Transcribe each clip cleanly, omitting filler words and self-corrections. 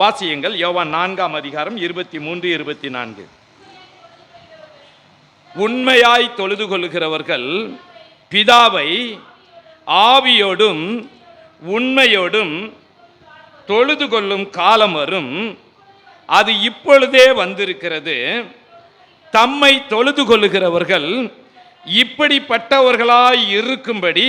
வாசியங்கள் யோவான் 4ஆம் அதிகாரம் 23, 24. உண்மையாய் தொழுது கொள்கிறவர்கள் பிதாவை ஆவியோடும் உண்மையோடும் தொழுது கொள்ளும் காலம் வரும், அது இப்பொழுதே வந்திருக்கிறது. தம்மை தொழுது கொள்ளுகிறவர்கள் இப்படிப்பட்டவர்களாய் இருக்கும்படி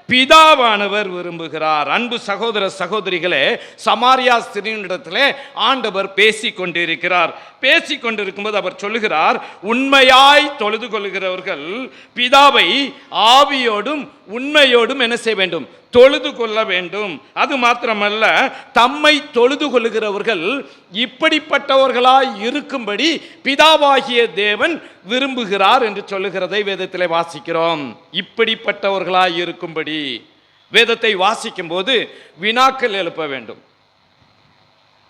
பிதாவானவர் விரும்புகிறார். அன்பு சகோதர சகோதரிகளே, சமாரியா ஸ்திரீனிடத்திலே ஆண்டவர் பேசிக்கொண்டிருக்கிறார். பேசிக்கொண்டிருக்கும்போது அவர் சொல்லுகிறார், உண்மையாய் தொழுது கொள்கிறவர்கள் பிதாவை ஆவியோடும் உண்மையோடும் என்ன செய்ய வேண்டும்? தொழுது கொள்ள வேண்டும். அது மாத்திரமல்ல, தம்மை தொழுது கொள்கிறவர்கள் இப்படிப்பட்டவர்களாய் இருக்கும்படி பிதாவாகிய தேவன் விரும்புகிறார் என்று சொல்லுகிறதை வேதத்திலே வாசிக்கிறோம். இப்படிப்பட்டவர்களாய் இருக்கும்படி வேதத்தை வாசிக்கும் போது வினாக்கள் எழுப்ப வேண்டும்.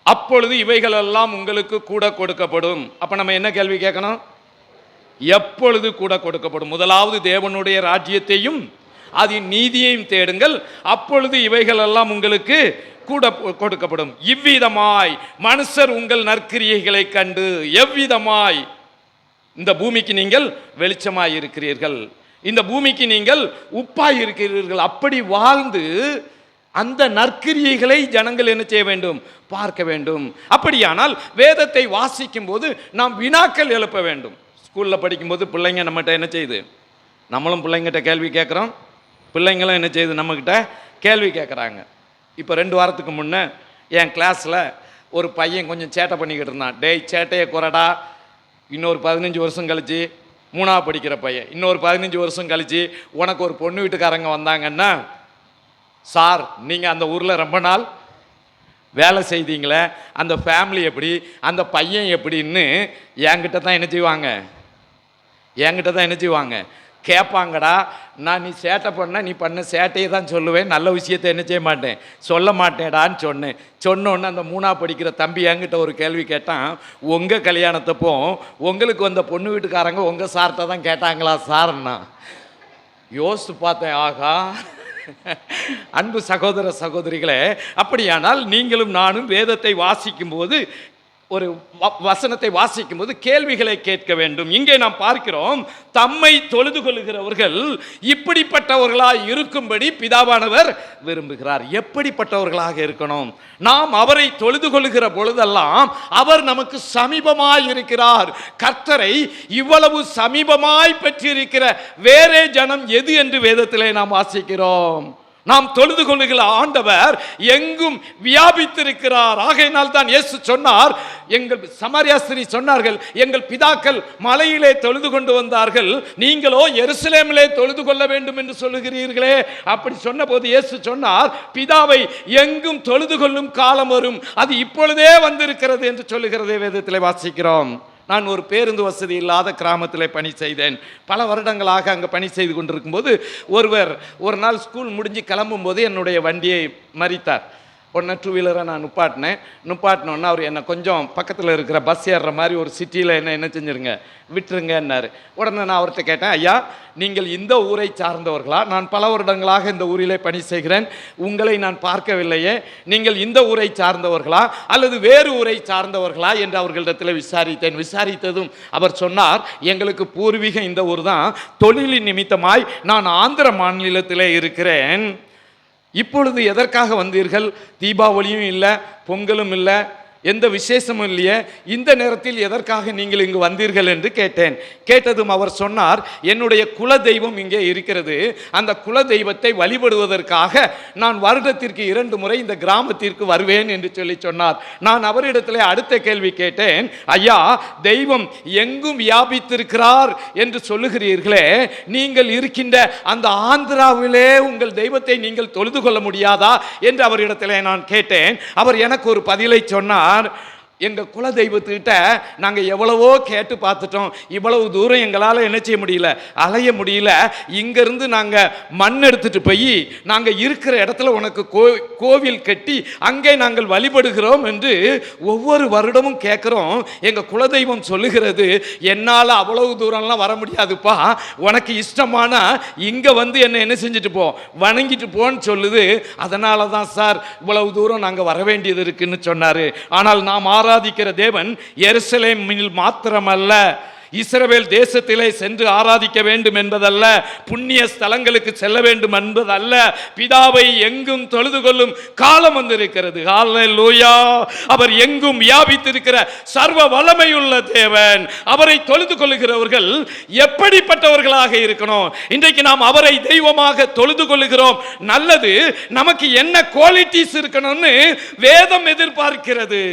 அப்பொழுது இவைகளெல்லாம் உங்களுக்கு கூட கொடுக்கப்படும். அப்ப நம்ம என்ன கேள்வி கேட்கணும்? எப்பொழுது கூட கொடுக்கப்படும்? முதலாவது தேவனுடைய ராஜ்யத்தையும் அதன் நீதியையும் தேடுங்கள், அப்பொழுது இவைகள் எல்லாம் உங்களுக்கு கூட கொடுக்கப்படும். இவ்விதமாய் மனுஷர் உங்கள் நற்கிரியைகளை கண்டு எவ்விதமாய் இந்த பூமிக்கு நீங்கள் வெளிச்சமாய் இருக்கிறீர்கள், இந்த பூமிக்கு நீங்கள் உப்பாய் இருக்கிறீர்கள், அப்படி வாழ்ந்து அந்த நற்கிரியைகளை ஜனங்கள் என்ன செய்ய வேண்டும்? பார்க்க வேண்டும். அப்படியானால் வேதத்தை வாசிக்கும் போது நாம் வினாக்கள் எழுப்ப வேண்டும். ஸ்கூலில் படிக்கும்போது பிள்ளைங்க நம்மகிட்ட என்ன செய்யுது? நம்மளும் பிள்ளைங்கிட்ட கேள்வி கேட்குறோம், பிள்ளைங்களும் என்ன செய்யுது? நம்மக்கிட்ட கேள்வி கேட்குறாங்க. இப்போ 2 வாரத்துக்கு முன்னே என் கிளாஸில் ஒரு பையன் கொஞ்சம் சேட்டை பண்ணிக்கிட்டு இருந்தான். டேய், சேட்டையை குறடா. இன்னொரு 15 வருஷம் கழிச்சு, 3ஆவது படிக்கிற பையன், இன்னொரு 15 வருஷம் கழிச்சு உனக்கு ஒரு பொண்ணு வீட்டுக்காரங்க வந்தாங்கன்னா, சார் நீங்கள் அந்த ஊரில் ரொம்ப நாள் வேலை செய்தீங்களே, அந்த ஃபேமிலி எப்படி, அந்த பையன் எப்படின்னு என்கிட்ட தான் என்ன செய்வாங்க? கேட்பாங்கடா. நான் நீ சேட்டை பண்ண, நீ பண்ண சேட்டையை தான் சொல்லுவேன், நல்ல விஷயத்தை என்ன செய்ய மாட்டேன், சொல்ல மாட்டேடான்னு சொன்னோன்னு அந்த 3ஆவது படிக்கிற தம்பி என்கிட்ட ஒரு கேள்வி கேட்டான். உங்கள் கல்யாணத்தப்போ உங்களுக்கு வந்த பொண்ணு வீட்டுக்காரங்க உங்கள் சார்கிட்ட தான் கேட்டாங்களா சார்னா? யோசித்து பார்த்தேன், ஆகா. அன்பு சகோதர சகோதரிகளே, அப்படியானால் நீங்களும் நானும் வேதத்தை வாசிக்கும் போது, ஒரு வசனத்தை வாசிக்கும் போது கேள்விகளை கேட்க வேண்டும். இங்கே நாம் பார்க்கிறோம், தம்மை தொழுது கொள்கிறவர்கள் இப்படிப்பட்டவர்களாக இருக்கும்படி பிதாவானவர் விரும்புகிறார். எப்படிப்பட்டவர்களாக இருக்கணும்? நாம் அவரை தொழுது கொள்கிற பொழுதெல்லாம் அவர் நமக்கு சமீபமாய் இருக்கிறார். கர்த்தரை இவ்வளவு சமீபமாய் பெற்றிருக்கிற வேறே ஜனம் எது என்று வேதத்திலே நாம் வாசிக்கிறோம். நாம் தொழுது கொள்ளுகிற ஆண்டவர் எங்கும் வியாபித்திருக்கிறார். ஆகையினால் தான் இயேசு சொன்னார், எங்கள் சமாரியா ஸ்திரீ சொன்னார்கள், எங்கள் பிதாக்கள் மலையிலே தொழுது கொண்டு வந்தார்கள், நீங்களோ எருசலேமிலே தொழுது கொள்ள வேண்டும் என்று சொல்லுகிறீர்களே. அப்படி சொன்ன போது இயேசு சொன்னார், பிதாவை எங்கும் தொழுது கொள்ளும் காலம் வரும், அது இப்பொழுதே வந்திருக்கிறது என்று சொல்லுகிறதை வேதத்திலே வாசிக்கிறோம். நான் ஒரு பேருந்து வசதி இல்லாத கிராமத்தில் பணி செய்தேன். பல வருடங்களாக அங்கே பணி செய்து கொண்டிருக்கும் போது ஒருவர் ஒரு நாள் ஸ்கூல் முடிஞ்சு கிளம்பும் போது என்னுடைய வண்டியை மறித்தார். உடனே 2 வீலரை நான் நுப்பாட்டினோன்னா அவர் என்னை கொஞ்சம் பக்கத்தில் இருக்கிற பஸ் ஏறுற மாதிரி ஒரு சிட்டியில் என்ன செஞ்சுருங்க, விட்டுருங்கன்னாரு. உடனே நான் அவர்கிட்ட கேட்டேன், ஐயா நீங்கள் இந்த ஊரை சார்ந்தவர்களா? நான் பல வருடங்களாக இந்த ஊரிலே பணி செய்கிறேன், உங்களை நான் பார்க்கவில்லையே, நீங்கள் இந்த ஊரை சார்ந்தவர்களா அல்லது வேறு ஊரை சார்ந்தவர்களா என்று அவர்களிடத்தில் விசாரித்ததும் அவர் சொன்னார், எங்களுக்கு பூர்வீகம் இந்த ஊர் தான், தொழிலின் நிமித்தமாய் நான் ஆந்திர மாநிலத்திலே இருக்கிறேன். இப்பொழுது எதற்காக வந்தீர்கள்? தீபாவளியும் இல்லை, பொங்கலும் இல்லை, எந்த விசேஷமும் இல்லையே, இந்த நேரத்தில் எதற்காக நீங்கள் இங்கு வந்தீர்கள் என்று கேட்டேன். கேட்டதும் அவர் சொன்னார், என்னுடைய குல தெய்வம் இங்கே இருக்கிறது, அந்த குல தெய்வத்தை வழிபடுவதற்காக நான் வருடத்திற்கு 2 முறை இந்த கிராமத்திற்கு வருவேன் என்று சொன்னார். நான் அவரிடத்திலே அடுத்த கேள்வி கேட்டேன், ஐயா தெய்வம் எங்கும் வியாபித்திருக்கிறார் என்று சொல்லுகிறீர்களே, நீங்கள் இருக்கின்ற அந்த ஆந்திராவிலே உங்கள் தெய்வத்தை நீங்கள் தொழுது கொள்ள முடியாதா என்று அவரிடத்திலே நான் கேட்டேன். அவர் எனக்கு ஒரு பதிலை சொன்னார். எங்கள் குல தெய்வத்துக்கிட்ட நாங்கள் எவ்வளவோ கேட்டு பார்த்துட்டோம், இவ்வளவு தூரம் எங்களால் என்ன செய்ய முடியல, அலைய முடியல. இங்கேருந்து நாங்கள் மண் எடுத்துகிட்டு போய் நாங்கள் இருக்கிற இடத்துல உனக்கு கோவில் கட்டி அங்கே நாங்கள் வழிபடுகிறோம் என்று ஒவ்வொரு வருடமும் கேட்குறோம். எங்கள் குலதெய்வம் சொல்லுகிறது, என்னால் அவ்வளவு தூரம்லாம் வர முடியாதுப்பா, உனக்கு இஷ்டமானா இங்கே வந்து என்ன செஞ்சுட்டு போ, வணங்கிட்டு போன்னு சொல்லுது. அதனால தான் சார் இவ்வளவு தூரம் நாங்கள் வர வேண்டியது இருக்குன்னு சொன்னார். ஆனால் நாம் ஆராதிக்கிற தேவன் எருசலேமில் மாத்திரமல்ல, இஸ்ரவேல் தேசத்திலே சென்று ஆராதிக்க வேண்டும் என்பதல்ல, புண்ணிய ஸ்தலங்களுக்கு செல்ல வேண்டும் என்பதல்ல, பிதாவை எங்கும் தொழுது கொள்ளும் காலம் வந்திருக்கிறது. ஹல்லேலூயா! அவர் எங்கும் வியாபித்திருக்கிற சர்வ வல்லமையுள்ள தேவன். அவரை தொழுது கொள்ளுகிறவர்கள் எப்படிப்பட்டவர்களாக இருக்கணும்? இன்றைக்கு நாம் அவரை தெய்வமாக தொழுது கொள்ளுகிறோம், நல்லது. நமக்கு என்ன குவாலிட்டிஸ் இருக்கணும்னு வேதம் எதிர்பார்க்கிறது.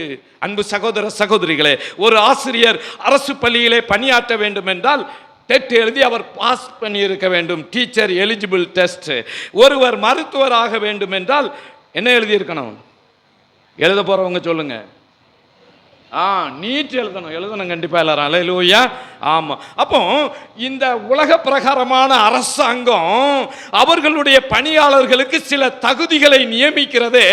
அன்பு சகோதர சகோதரிகளே, ஒரு ஆசிரியர் அரசு பள்ளியிலே பணியாற்ற வேண்டும் என்றால் டெட் எழுதி அவர் பாஸ் பண்ணி இருக்க வேண்டும், டீச்சர் எலிஜிபிள் டெஸ்ட். ஒருவர் மருத்துவர் ஆக வேண்டும் என்றால் என்ன எழுதி இருக்கணும்? எழுத போறவங்க சொல்லுங்க. நீட் எழுதணும் கண்டிப்பா எல்லாரும். அல்லேலூயா! ஆமா. அப்போ இந்த உலக பிரகாரமான அரசாங்கம் அவர்களுடைய பணியாளர்களுக்கு சில தகுதிகளை நியமிக்கிறதே.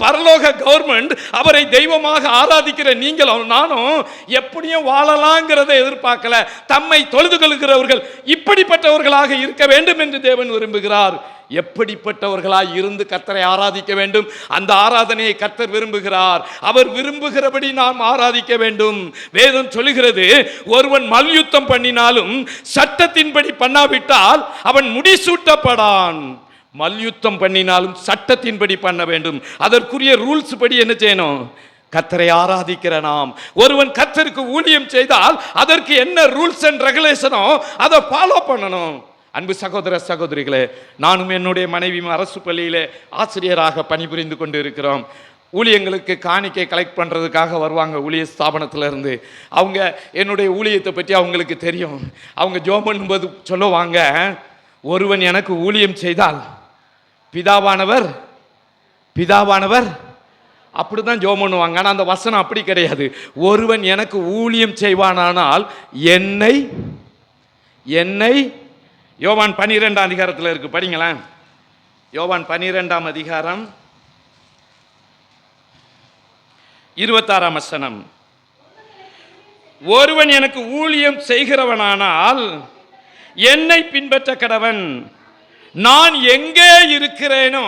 பரலோக கவர்மெண்ட் அவரை தெய்வமாக ஆராதிக்கிற நீங்களும் நானும் எப்படியும் வாழலாங்கிறத எதிர்பார்க்கல. தம்மை தொழுது கொள்கிறவர்கள் இப்படிப்பட்டவர்களாக இருக்க வேண்டும் என்று தேவன் விரும்புகிறார். எப்படிப்பட்டவர்களாய் இருந்து கர்த்தரை ஆராதிக்க வேண்டும், அந்த ஆராதனையை கர்த்தர் விரும்புகிறார். அவர் விரும்புகிறபடி நாம் ஆராதிக்க வேண்டும். வேதம் சொல்லுகிறது, ஒருவன் மல்யுத்தம் பண்ணினாலும் சட்டத்தின்படி பண்ணாவிட்டால் அவன் முடிசூட்டப்படான். மல்யுத்தம் பண்ணினாலும் சட்டத்தின்படி பண்ண வேண்டும். அதற்குரிய ரூல்ஸ் படி என்ன செய்யணும்? கர்த்தரை ஆராதிக்கிற நாம், ஒருவன் கர்த்தருக்கு ஊழியம் செய்தால் அதற்கு என்ன ரூல்ஸ் அண்ட் ரெகுலேஷனோ அதை ஃபாலோ பண்ணணும். அன்பு சகோதர சகோதரிகளே, நானும் என்னுடைய மனைவியும் அரசு பள்ளியிலே ஆசிரியராக பணிபுரிந்து கொண்டு இருக்கிறோம். ஊழியங்களுக்கு காணிக்கை கலெக்ட் பண்ணுறதுக்காக வருவாங்க ஊழிய ஸ்தாபனத்திலேருந்து. அவங்க என்னுடைய ஊழியத்தை பற்றி அவங்களுக்கு தெரியும். அவங்க ஜெபம் பண்ணும்போது சொல்லுவாங்க, ஒருவன் எனக்கு ஊழியம் செய்தால் பிதாவானவர் அப்படி தான் ஜெபம் பண்ணுவாங்க. ஆனால் அந்த வசனம் அப்படி கிடையாது. ஒருவன் எனக்கு ஊழியம் செய்வானானால் என்னை யோவான் 12ஆம் அதிகாரத்தில் இருக்கு, படிங்களேன். யோவான் 12ஆம் அதிகாரம் 26ஆம் வசனம். ஒருவன் எனக்கு ஊழியம் செய்கிறவனானால் என்னை பின்பற்ற கடவன். நான் எங்கே இருக்கிறேனோ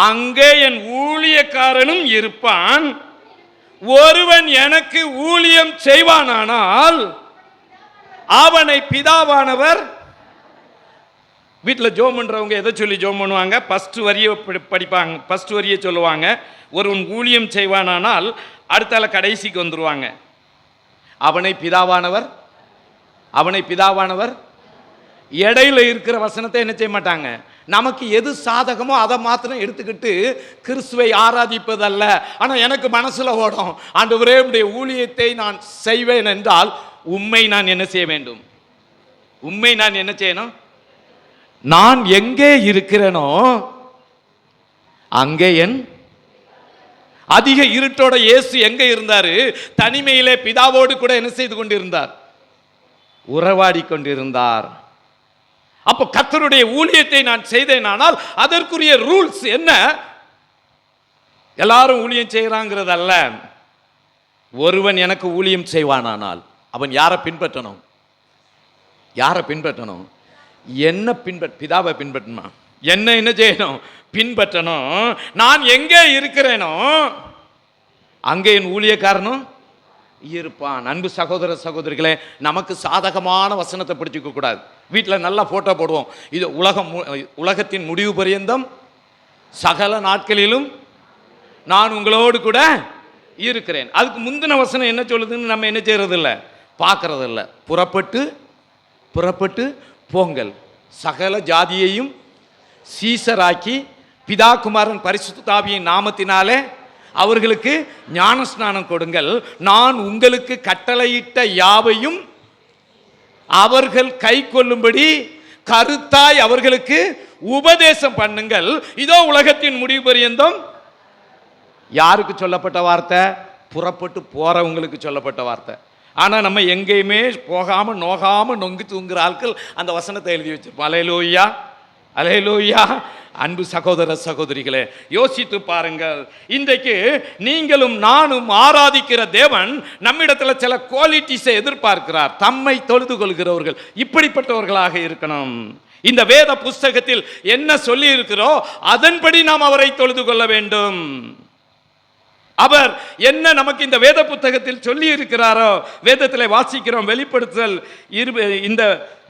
அங்கே என் ஊழியக்காரனும் இருப்பான். ஒருவன் எனக்கு ஊழியம் செய்வானானால் அவனை பிதாவானவர். வீட்டில் ஜோம் பண்றவங்க எதை சொல்லி ஜோம் பண்ணுவாங்க? ஃபர்ஸ்ட் வரியை படிப்பாங்க, ஃபர்ஸ்ட் வரியை சொல்லுவாங்க. ஒருவன் ஊழியம் செய்வானானால் அடுத்தால கடைசிக்கு வந்துருவாங்க. அவனை பிதாவானவர். இடையில இருக்கிற வசனத்தை என்ன செய்ய மாட்டாங்க. நமக்கு எது சாதகமோ அதை மாத்திரம் எடுத்துக்கிட்டு கிறிஸ்துவை ஆராதிப்பதல்ல. ஆனால் எனக்கு மனசுல ஓடும், ஆண்டவரே உம்முடைய ஊழியத்தை நான் செய்வேன் என்றால் உம்மை நான் என்ன செய்ய வேண்டும்? நான் என்ன செய்யணும்? நான் எங்கே இருக்கிறேனோ அங்கே என் அதிக இருட்டோட இயேசு எங்க இருந்தாரு? தனிமையிலே பிதாவோடு கூட என்ன செய்து கொண்டிருந்தார்? உறவாடி கொண்டிருந்தார். அப்போ கர்த்தருடைய ஊழியத்தை நான் செய்தேனானால் அதற்குரிய ரூல்ஸ் என்ன? எல்லாரும் ஊழியம் செய்யறாங்கிறதல்ல. ஒருவன் எனக்கு ஊழியம் செய்வானானால் அவன் யாரை பின்பற்றணும்? என்ன பிதாவை பின்பற்றணும். என்ன செய்யணும்? பின்பற்றணும். நான் எங்கே இருக்கிறேனோ அங்கே என் ஊழியக்காரனும் இருப்பான். அன்பு சகோதர சகோதரிகளே, நமக்கு சாதகமான வசனத்தை பிடிச்சிக்க கூடாது. வீட்டில் நல்லா போட்டோ போடுவோம். இது உலகத்தின் முடிவு பரியந்தம் சகல நாட்களிலும் நான் உங்களோடு கூட இருக்கிறேன். அதுக்கு முந்தின வசனம் என்ன சொல்லுதுன்னு நம்ம என்ன செய்யறதில்ல, பார்க்கறதில்ல. புறப்பட்டு போங்கள், சகல ஜாதியையும் சீசராக்கி பிதா குமாரன் பரிசுத்த ஆவியின் நாமத்தினாலே அவர்களுக்கு ஞானஸ்நானம் கொடுங்கள். நான் உங்களுக்கு கட்டளையிட்ட யாவையும் அவர்கள் கை கொள்ளும்படி கருத்தாய் அவர்களுக்கு உபதேசம் பண்ணுங்கள். இதோ உலகத்தின் முடிவு பரியந்தம். யாருக்கு சொல்லப்பட்ட வார்த்தை? புறப்பட்டு போறவங்களுக்கு சொல்லப்பட்ட வார்த்தை. ஆனால் நம்ம எங்கேயுமே போகாமல் நோகாமல் நொங்கு தூங்குற ஆட்கள் அந்த வசனத்தை எழுதி வச்சிருப்போம். அல்லேலூயா, அல்லேலூயா. அன்பு சகோதர சகோதரிகளே, யோசித்து பாருங்கள். இன்றைக்கு நீங்களும் நானும் ஆராதிக்கிற தேவன் நம்மிடத்தில் சில குவாலிட்டிஸை எதிர்பார்க்கிறார். தம்மை தொழுது கொள்கிறவர்கள் இப்படிப்பட்டவர்களாக இருக்கணும். இந்த வேத புஸ்தகத்தில் என்ன சொல்லி இருக்கிறோ அதன்படி நாம் அவரை தொழுது கொள்ள வேண்டும். அவர் என்ன நமக்கு இந்த வேத புத்தகத்தில் சொல்லி இருக்கிறாரோ, வேதத்தில் வாசிக்கிறோம். வெளிப்படுத்தல் இந்த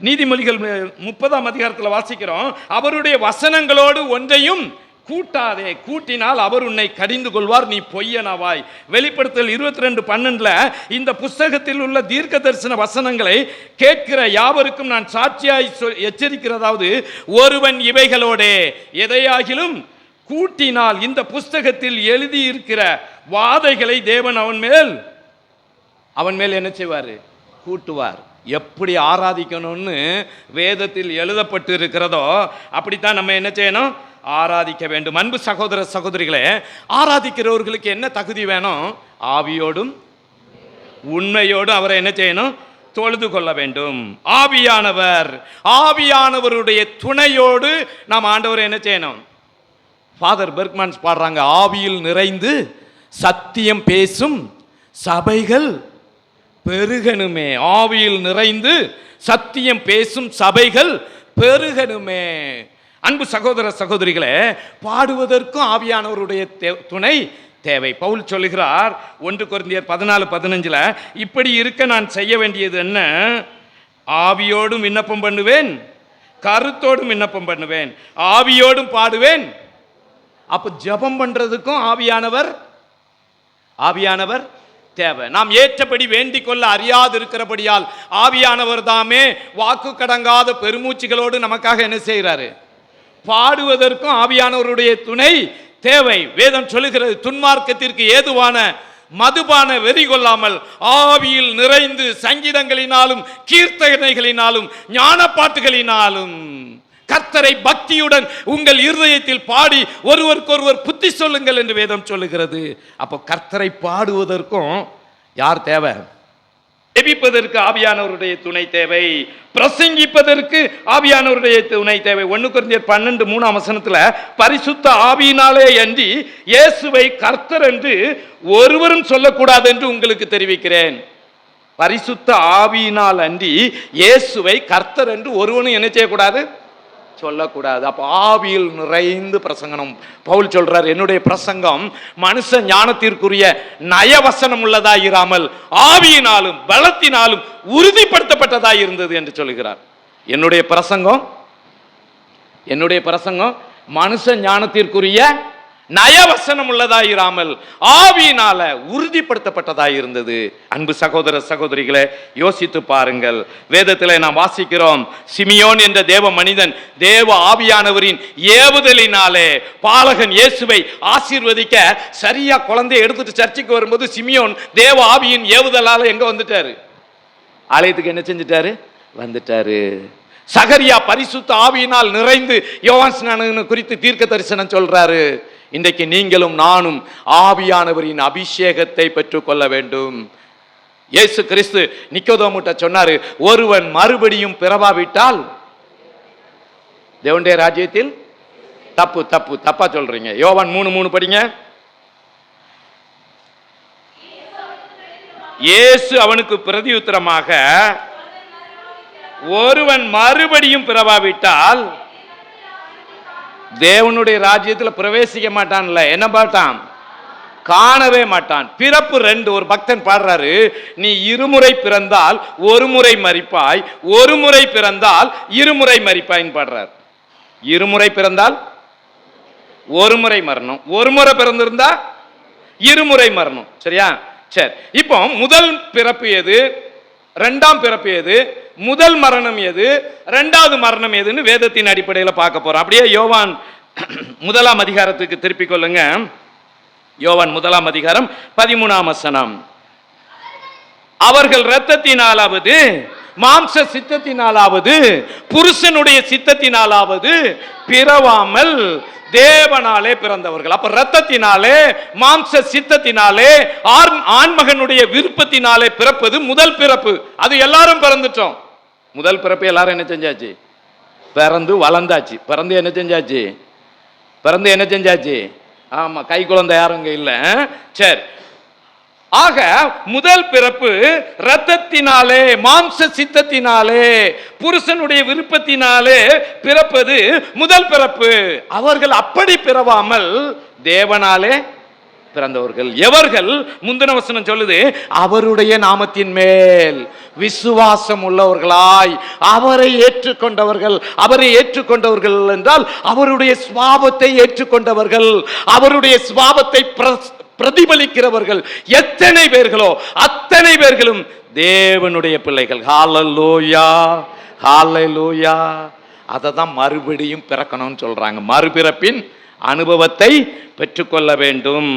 நீதிமொழிகள் 30ஆம் அதிகாரத்தில் வாசிக்கிறோம், அவருடைய வசனங்களோடு ஒன்றையும் கூட்டாதே, கூட்டினால் அவர் உன்னை கடிந்து கொள்வார், நீ பொய்யனாவாய். வெளிப்படுத்தல் 22:12 இந்த புஸ்தகத்தில் உள்ள தீர்க்க தரிசன வசனங்களை கேட்கிற யாவருக்கும் நான் சாட்சியாய் எச்சரிக்கிறதாவது, ஒருவன் இவைகளோடே எதையாகிலும் கூட்டினால் இந்த புஸ்தகத்தில் எழுதியிருக்கிற வாதைகளை தேவன் அவன் மேல் என்ன செய்வார்? கூட்டுவார். எப்படி ஆராதிக்கணும்னு வேதத்தில் எழுதப்பட்டு இருக்கிறதோ அப்படித்தான் நம்ம என்ன செய்யணும்? ஆராதிக்க வேண்டும். அன்பு சகோதர சகோதரிகளே, ஆராதிக்கிறவர்களுக்கு என்ன தகுதி வேணும்? ஆவியோடும் உண்மையோடும் அவரை என்ன செய்யணும்? தொழுது கொள்ள வேண்டும். ஆவியானவருடைய துணையோடு நாம் ஆண்டவரை என்ன செய்யணும்? ஃபாதர் பெர்க்மன்ஸ் பாடுறாங்க, ஆவியில் நிறைந்து சத்தியம் பேசும் சபைகள் பெருகணுமே. ஆவியில் நிறைந்து சத்தியம் பேசும் சபைகள் பெருகணுமே. அன்பு சகோதர சகோதரிகளே, பாடுவதற்கும் ஆவியானவருடைய துணை தேவை. பவுல் சொல்லுகிறார் 1 கொரிந்தியர் 14:15 இப்படி இருக்க நான் செய்ய வேண்டியது என்ன? ஆவியோடும் விண்ணப்பம் பண்ணுவேன், கருத்தோடும் விண்ணப்பம் பண்ணுவேன், ஆவியோடும் பாடுவேன். அப்ப ஜெபம் பண்றதுக்கும் ஆவியானவர் தேவை. நாம் ஏற்றபடி வேண்டிக் கொள்ள அறியாது இருக்கிறபடியால் ஆவியானவர் தாமே வாக்கு கடங்காத பெருமூச்சுகளோடு நமக்காக என்ன செய்கிறாரு? பாடுவதற்கும் ஆவியானவருடைய துணை தேவை. வேதம் சொல்லுகிறது, துன்மார்க்கத்திற்கு ஏதுவான மதுபான வெறி கொள்ளாமல் ஆவியில் நிறைந்து சங்கீதங்களினாலும் கீர்த்தனைகளினாலும் ஞான பாட்டுகளினாலும் கர்த்தரை பக்தியுடன் உங்கள் இருதயத்தில் பாடி ஒருவருக்கொருவர் புத்தி சொல்லுங்கள் என்று வேதம் சொல்லுகிறது. அப்போ கர்த்தரை பாடுவதற்கும் யார் தேவை? ஜெபிப்பதற்கு ஆவியானவருடைய துணை தேவை, பிரசங்கிப்பதற்கு ஆவியானவருடைய துணை தேவை. 1 கொரிந்தியர் 12:3 பரிசுத்த ஆவியினாலே அன்றி இயேசுவை கர்த்தர் என்று ஒருவரும் சொல்லக்கூடாது என்று உங்களுக்கு தெரிவிக்கிறேன். பரிசுத்த ஆவியினால் அன்றி இயேசுவை கர்த்தர் என்று ஒருவனும் என்ன செய்யக்கூடாது? சொல்லக்கூடாது. அப்போ ஆவியில் நிறைந்து பிரசங்கணும். பவுல் சொல்றார், என்னுடைய பிரசங்கம் மனுஷ ஞானத்திற்குரிய நயவசனம் உள்ளதாய் இராமல் ஆவியினாலும் பலத்தினாலும் உறுதிப்படுத்தப்பட்டதாய் இருந்தது என்று சொல்லுகிறார். என்னுடைய பிரசங்கம் மனுஷ ஞானத்திற்குரிய நயவசனம் உள்ளதாயிராமல் ஆவியினால உறுதிப்படுத்தப்பட்டதாய் இருந்தது. அன்பு சகோதர சகோதரிகளே, யோசித்து பாருங்கள். வேதத்தில் நாம் வாசிக்கிறோம், சிமியோன் என்ற தேவ மனிதன் தேவ ஆவியானவரின் ஏவுதலினாலே பாலகன் இயேசுவை ஆசீர்வதிக்க சரியா குழந்தையை எடுத்துட்டு சர்ச்சைக்கு வரும்போது சிமியோன் தேவ ஆவியின் ஏவுதலால எங்க வந்துட்டாரு? ஆலயத்துக்கு என்ன செஞ்சிட்டாரு? வந்துட்டாரு. சகரியா பரிசுத்த ஆவியினால் நிறைந்து யோவான் ஸ்நானன் குறித்து தீர்க்க தரிசனம் சொல்றாரு. இன்றைக்கு நீங்களும் நானும் ஆவியானவரின் அபிஷேகத்தை பெற்றுக் கொள்ள வேண்டும். இயேசு கிறிஸ்து நிக்கோதேமுட்ட சொன்னாரு, ஒருவன் மறுபடியும் பிறவாவிட்டால் தேவனுடைய ராஜ்யத்தில் தப்பா சொல்றீங்க. யோவான் 3:3 படிங்க. இயேசு அவனுக்கு பிரதியுத்தரமாக, ஒருவன் மறுபடியும் பிறவாவிட்டால் தேவனுடைய ராஜ்யத்தில் பிரவேசிக்க மாட்டான்ல. என்ன பாட்டான்? காணவே மாட்டான். பிறப்பு 2. ஒரு பக்தன் பாடுறாரு, நீ இருமுறை பிறந்தால் ஒரு முறை மரிப்பாய், ஒரு முறை பிறந்தால் இருமுறை மரிப்பாய்ன்னு பாடுறார். இருமுறை பிறந்தால் ஒரு முறை மரணம், ஒரு முறை பிறந்திருந்தா இருமுறை மரணம். சரியா? சரி, இப்போ முதல் பிறப்பு எது, இரண்டாம் பிறப்பு எது, முதல் மரணம் எது, இரண்டாவது மரணம் எதுன்னு வேதத்தின் அடிப்படையில் பார்க்க போறோம். அப்படியே யோவான் 1ஆம் அதிகாரத்துக்கு திருப்பிக் கொள்ளுங்க. யோவான் 1ஆம் அதிகாரம் 13ஆம் வசனம். அவர்கள் இரத்தத்தினாலாவது மாம்ச சித்தத்தினாலாவது புருஷனுடைய சித்தத்தினாலாவது பிறவாமல் தேவனாலே பிறந்தவர்கள். அப்ப ரத்தத்தினாலே, மாம்ச சித்தத்தினாலே, ஆண்மகனுடைய விருப்பத்தினாலே பிறப்பது முதல் பிறப்பு. அது எல்லாரும் பிறந்துட்டோம். முதல் பிறப்பு எல்லாரும் என்ன செஞ்சாச்சு? பிறந்து வளர்ந்தாச்சு. பிறந்து என்ன செஞ்சாச்சு? ஆமா, கை குழந்தை யாரும் இங்க இல்ல. சரி, ஆக முதல் பிறப்பு இரத்தத்தினாலே, மாம்ச சித்தத்தினாலே, புருஷனுடைய விருப்பத்தினாலே பிறப்பது முதல் பிறப்பு. அவர்கள் அப்படி பிறவாமல் தேவனாலே பிறந்தவர்கள். எவர்கள்? முந்தின வசனம் சொல்லுது, அவருடைய நாமத்தின் மேல் விசுவாசம் உள்ளவர்களாய் அவரை ஏற்றுக்கொண்டவர்கள். அவரை ஏற்றுக்கொண்டவர்கள் என்றால் அவருடைய சுபாவத்தை ஏற்றுக்கொண்டவர்கள், அவருடைய சுபாவத்தை பிரதிபலிக்கிறவர்கள். எத்தனை பேர்களோ அத்தனை பேர்களும் தேவனுடைய பிள்ளைகள். ஹல்லேலூயா, ஹல்லேலூயா. அதை தான் மறுபடியும் பிறக்கணும்னு சொல்றாங்க. மறுபிறப்பின் அனுபவத்தை பெற்றுக்கொள்ள வேண்டும்.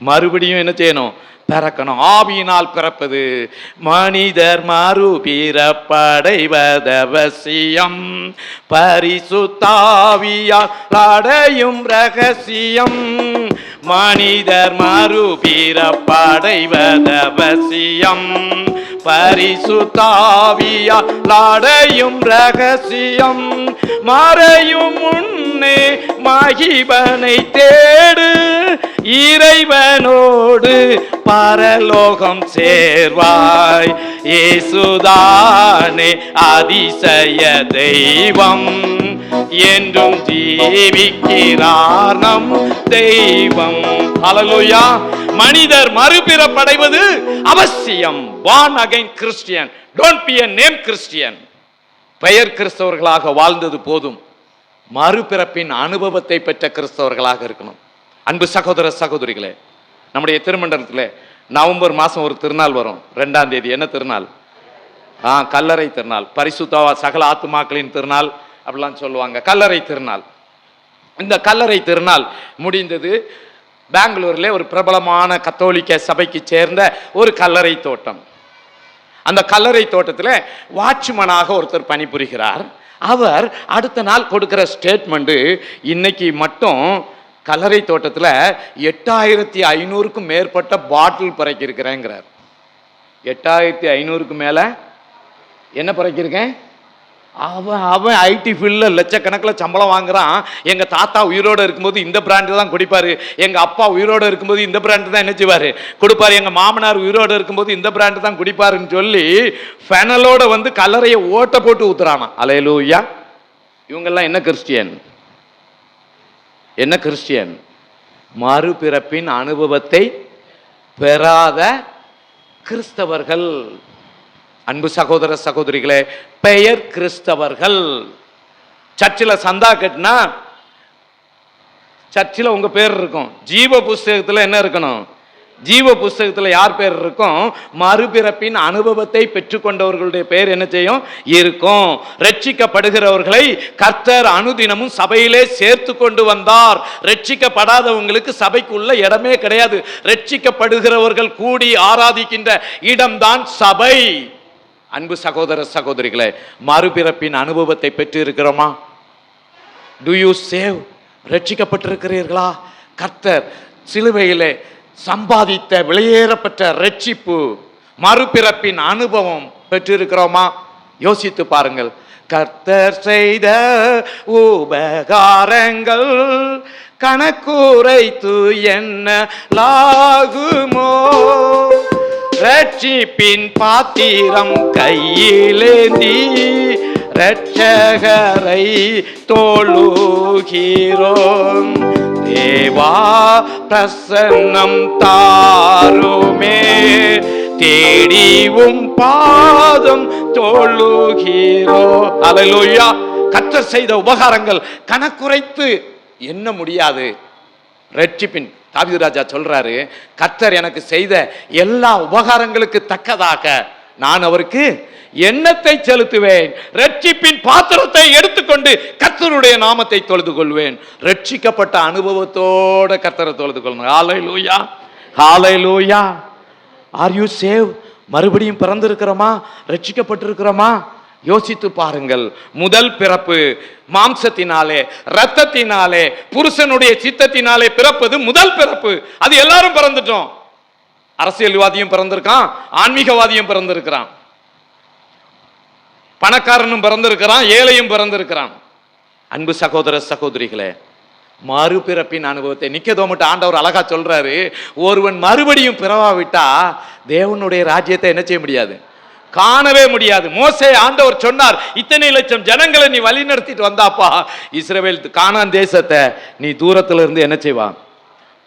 மறுபடியும் என்ன செய்யணும்? பிறக்கணும். ஆவியினால் பிறப்பது. மனிதர் மறுபிறப்படைவதவசியம், பரிசுத்தாவியால் அடையும் ரகசியம். மனிதர் மறுபிறப்படைவதவசியம், பரிசுத்தாவியால் அடையும் ரகசியம். மறையும் முன்னே மகிபனை தேடு, இறைவனோடு பரலோகம் சேர்வாய். இயேசுதானே அதிசய தெய்வம், என்றும் ஜீவிக்கிறார் நம் தெய்வம். ஹல்லேலூயா. மனிதர் மறுபிறப்படைவது அவசியம். born again Christian, don't be a name Christian. பெயர் கிறிஸ்தவர்களாக வாழ்ந்தது போதும், மறுபிறப்பின் அனுபவத்தை பெற்ற கிறிஸ்தவர்களாக இருக்கணும். அன்பு சகோதர சகோதரிகளே, நம்முடைய திருமண்டலத்தில் நவம்பர் மாதம் ஒரு திருநாள் வரும். 2ஆம் தேதி. என்ன திருநாள்? கல்லறை திருநாள். பரிசுத்த சகல ஆத்துமாக்களின் திருநாள் அப்படிலாம் சொல்லுவாங்க. கல்லறை திருநாள். இந்த கல்லறை திருநாள் முடிந்தது. பெங்களூரில் ஒரு பிரபலமான கத்தோலிக்க சபைக்கு சேர்ந்த ஒரு கல்லறை தோட்டம். அந்த கல்லறை தோட்டத்தில் வாட்ச்மேனாக ஒருத்தர் பணிபுரிகிறார். அவர் அடுத்த நாள் கொடுக்கிற ஸ்டேட்மெண்ட், இன்னைக்கு மட்டும் கல்லறை தோட்டத்தில் 8500க்கும் மேற்பட்ட பாட்டில் பறக்கிருக்கிறேங்கிறார். 8500க்கு மேலே என்ன பறக்கிருக்கேன்? அவன் ஐடி ஃபீல்டில் லட்சக்கணக்கில் சம்பளம் வாங்குறான். எங்கள் தாத்தா உயிரோடு இருக்கும்போது இந்த பிராண்டு தான் குடிப்பார், எங்கள் அப்பா உயிரோடு இருக்கும்போது இந்த பிராண்டு தான் என்ன செய்வார் கொடுப்பார், எங்கள் மாமனார் உயிரோடு இருக்கும்போது இந்த பிராண்டு தான் குடிப்பாருன்னு சொல்லி ஃபெனலோட வந்து கல்லறையை ஓட்ட போட்டு ஊத்துறானா. அல்லேலூயா. இவங்கெல்லாம் என்ன கிறிஸ்டியன்? என்ன கிறிஸ்டியன்? மறுபிறப்பின் அனுபவத்தை பெறாத கிறிஸ்தவர்கள். அன்பு சகோதர சகோதரிகளே, பெயர் கிறிஸ்தவர்கள். சர்ச்சில் சந்தா கட்டினா சர்ச்சில் உங்க பேர் இருக்கும். ஜீவ புஸ்தகத்தில் என்ன இருக்கணும்? ஜீவ புஸ்தகத்தில் யார் பேர் இருக்கும்? மறுபிறப்பின் அனுபவத்தை பெற்றுக்கொண்டவர்களுடைய பேர் என்ன செய்யும்? இருக்கும். ரட்சிக்கப்படுகிறவர்களை கர்த்தர் அனுதினமும் சபையிலே சேர்த்து கொண்டு வந்தார். ரட்சிக்கப்படாதவங்களுக்கு சபைக்குள்ள இடமே கிடையாது. ரட்சிக்கப்படுகிறவர்கள் கூடி ஆராதிக்கின்ற இடம்தான் சபை. அன்பு சகோதர சகோதரிகளே, மறுபிறப்பின் அனுபவத்தை பெற்று இருக்கிறோமா? Do you save? ரட்சிக்கப்பட்டிருக்கிறீர்களா? கர்த்தர் சிலுவையிலே சம்பாதித்த விலையேறப்பட்ட ரட்சிப்பு, மறுபிறப்பின் அனுபவம் பெற்றிருக்கிறோமா? யோசித்து பாருங்கள். கர்த்தர் செய்த உபகாரங்கள் கணக்குரைத்து என்ன லாகுமோ? ரட்சிப்பின் பாத்திரம் கையிலேந்தி ரட்சகரை தோளுகிறோம். தேவா பிரசன்னம் தாருமே, தேடிவும் பாதம் தோளுகிறோ. அல்லேலூயா. கர்த்தர் செய்த உபகாரங்கள் கணக்குரைத்து எண்ண முடியாது. ரட்சிப்பின் தாவீது ராஜா சொல்றாரு, கர்த்தர் எனக்கு செய்த எல்லா உபகாரங்களுக்கு தக்கதாக நான் அவருக்கு எண்ணத்தை செலுத்துவேன். ரட்சிப்பின் பாத்திரத்தை எடுத்துக்கொண்டு கர்த்தருடைய நாமத்தை தொழுது கொள்வேன். ரட்சிக்கப்பட்ட அனுபவத்தோட கர்த்தரை தொழுது கொள்வேன். ஹல்லேலூயா, ஹல்லேலூயா. Are you save? மறுபடியும் பிறந்திருக்கிறோமா? ரட்சிக்கப்பட்டிருக்கிறோமா? யோசித்து பாருங்கள். முதல் பிறப்பு மாம்சத்தினாலே, இரத்தத்தினாலே, புருஷனுடைய சித்தத்தினாலே பிறப்பது முதல் பிறப்பு. அது எல்லாரும் பிறந்துட்டோம். அரசியல்வாதியும் பிறந்திருக்கான், ஆன்மீகவாதியும் பிறந்திருக்கிறான், பணக்காரனும் பிறந்திருக்கிறான், ஏழையும் பிறந்திருக்கிறான். அன்பு சகோதர சகோதரிகளே, மறுபிறப்பின் அனுபவத்தை நிக்கதோமிட்டு ஆண்டவர் அழகா சொல்றாரு. ஒருவன் மறுபடியும் பிறவாவிட்டா தேவனுடைய ராஜ்யத்தை என்ன செய்ய முடியாது, காணவே முடியாது. மோசே ஆண்டவர் சொன்னார், இத்தனை லட்சம் ஜனங்களை நீ வழி நடத்திட்டு வந்தாப்பா, இஸ்ரவேல் கானான் தேசத்தை நீ தூரத்துல இருந்து என்ன செய்வா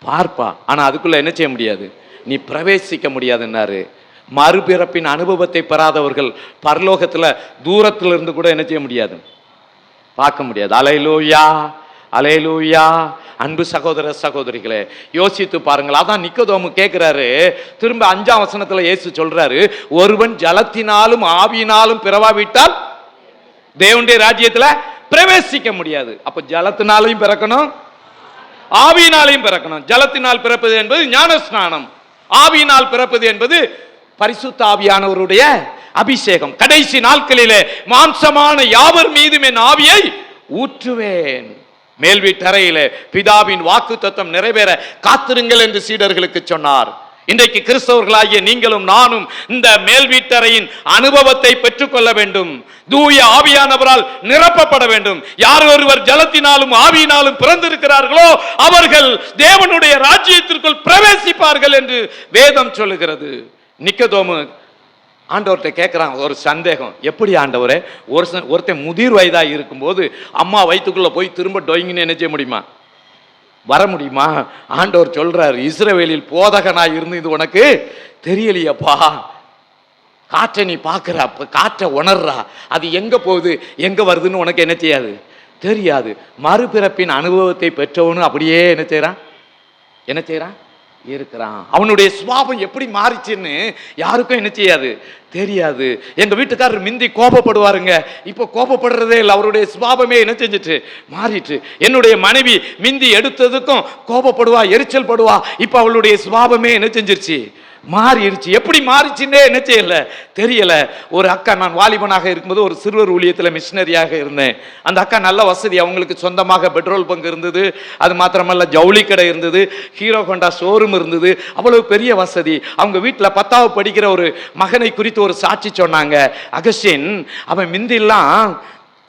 பார்ப்பா, ஆனா அதுக்குள்ள என்ன செய்ய முடியாது, நீ பிரவேசிக்க முடியாதுன்னாரு. மறுபிறப்பின் அனுபவத்தை பெறாதவர்கள் பரலோகத்துல தூரத்துல இருந்து கூட என்ன செய்ய முடியாது, பார்க்க முடியாது. அல்லேலூயா, அல்லேலூயா. அன்பு சகோதர சகோதரிகளே, யோசித்து பாருங்கள். அதான் நிக்கதோமு கேட்கிறாரு. திரும்ப 5ஆம் வசனத்துல இயேசு சொல்றாரு, ஒருவன் ஜலத்தினாலும் ஆவியினாலும் பிறவாவிட்டால் தேவனுடைய ராஜ்யத்துல பிரவேசிக்க முடியாது. அப்ப ஜலத்தினாலையும் பிறக்கணும், ஆவியினாலையும் பிறக்கணும். ஜலத்தினால் பிறப்பது என்பது ஞானஸ்நானம், ஆவியினால் பிறப்பது என்பது பரிசுத்த ஆவியானவருடைய அபிஷேகம். கடைசி நாட்களிலே மாம்சமான யாவர் மீதும் என் ஆவியை ஊற்றுவேன். மேல் வீட்டறையிலே பிதாவின் வாக்கு தத்தம் நிறைவேற காத்திருங்கள் என்று சீடர்களுக்கு சொன்னார். இன்றைக்கு கிறிஸ்தவர்களாகிய நீங்களும் நானும் இந்த மேல் வீட்டறையின் அனுபவத்தை பெற்றுக்கொள்ள வேண்டும். தூய ஆவியானவரால் நிரப்பப்பட வேண்டும். யார் ஒருவர் ஜலத்தினாலும் ஆவியினாலும் பிறந்திருக்கிறார்களோ அவர்கள் தேவனுடைய ராஜ்யத்திற்குள் பிரவேசிப்பார்கள் என்று வேதம் சொல்லுகிறது. நிக்கதோமு ஆண்டவர்கிட்ட கேட்குறான் ஒரு சந்தேகம். எப்படி ஆண்டவரே, ஒருத்தன் முதிர் வயதாக இருக்கும்போது அம்மா வயிற்றுக்குள்ளே போய் திரும்ப டொய்ங்கன்னு என்ன செய்ய முடியுமா, வர முடியுமா? ஆண்டவர் சொல்றாரு, இஸ்ரவேலில் போதகனாய் இருந்து இது உனக்கு தெரியலையப்பா. காற்றை நீ பார்க்குற, அப்போ காற்றை உணர்றா, அது எங்கே போகுது எங்கே வருதுன்னு உனக்கு என்ன செய்யாது, தெரியாது. மறுபிறப்பின் அனுபவத்தை பெற்றவனு அப்படியே என்ன செய்கிறான் இருக்கிறான். அவனுடைய சுபாவம் எப்படி மாறிச்சுன்னு யாருக்கும் என்ன செய்யாது, தெரியாது. எங்க வீட்டுக்காரர் மிந்தி கோபப்படுவாருங்க, இப்போ கோபப்படுறதே இல்லை. அவருடைய சுபாவமே என்ன செஞ்சிட்டு மாறிட்டு. என்னுடைய மனைவி மிந்தி எடுத்ததுக்கும் கோபப்படுவா, எரிச்சல் படுவா, இப்போ அவளுடைய சுபாவமே என்ன செஞ்சிருச்சு, மாறிடுச்சு. எப்படி மாறிச்சுன்னே என்ன செய்யல, தெரியல. ஒரு அக்கா, நான் வாலிபனாக இருக்கும்போது ஒரு சிறுவர் ஊழியத்தில் மிஷினரியாக இருந்தேன். அந்த அக்கா நல்ல வசதி, அவங்களுக்கு சொந்தமாக பெட்ரோல் பங்க் இருந்தது, அது மாத்திரமல்ல ஜவுளி கடை இருந்தது, ஹீரோ ஹோண்டா ஷோரூம் இருந்தது, அவ்வளவு பெரிய வசதி. அவங்க வீட்டில் 10வது படிக்கிற ஒரு மகனை குறித்து ஒரு சாட்சி சொன்னாங்க. அகஸ்டின், அவன் மிந்திலாம்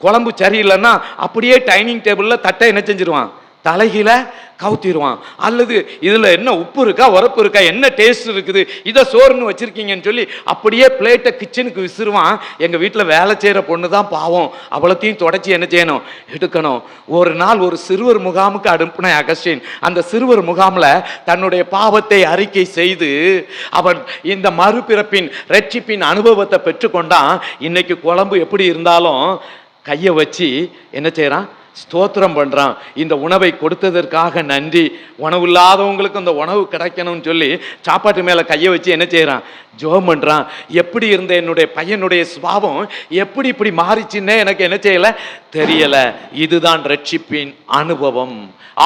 குழம்பு சரியில்லைன்னா அப்படியே டைனிங் டேபிளில் தட்டை என்ன செஞ்சிருவான், தலைகீழ கவுத்திடுவான். அல்லது இதில் என்ன உப்பு இருக்கா, உரப்பு இருக்கா, என்ன டேஸ்ட் இருக்குது, இதை சோறுன்னு வச்சிருக்கீங்கன்னு சொல்லி அப்படியே பிளேட்டை கிச்சனுக்கு விசிறுவான். எங்கள் வீட்டில் வேலை செய்கிற பொண்ணு தான் பாவம், அவ்வளோத்தையும் தொடச்சி என்ன செய்யணும், எடுக்கணும். ஒரு நாள் ஒரு சிறுவர் முகாமுக்கு அனுப்பின அகஸ்டின் அந்த சிறுவர் முகாமில் தன்னுடைய பாவத்தை அறிக்கை செய்து அவன் இந்த மறுபிறப்பின் ரட்சிப்பின் அனுபவத்தை பெற்றுக்கொண்டான். இன்னைக்கு குழம்பு எப்படி இருந்தாலும் கையை வச்சு என்ன செய்கிறான், ஸ்தோத்திரம் பண்றான். இந்த உணவை கொடுத்ததற்காக நன்றி, உணவு இல்லாதவங்களுக்கு இந்த உணவு கிடைக்கணும்னு சொல்லி சாப்பாட்டு மேல கையை வச்சு என்ன செய்யறான், ஜெபம் பண்றான். எப்படி இருந்த என்னுடைய பையனுடைய சுபாவம் எப்படி இப்படி மாறிச்சுன்னே எனக்கு என்ன செய்யல, தெரியல. இதுதான் ரட்சிப்பின் அனுபவம்,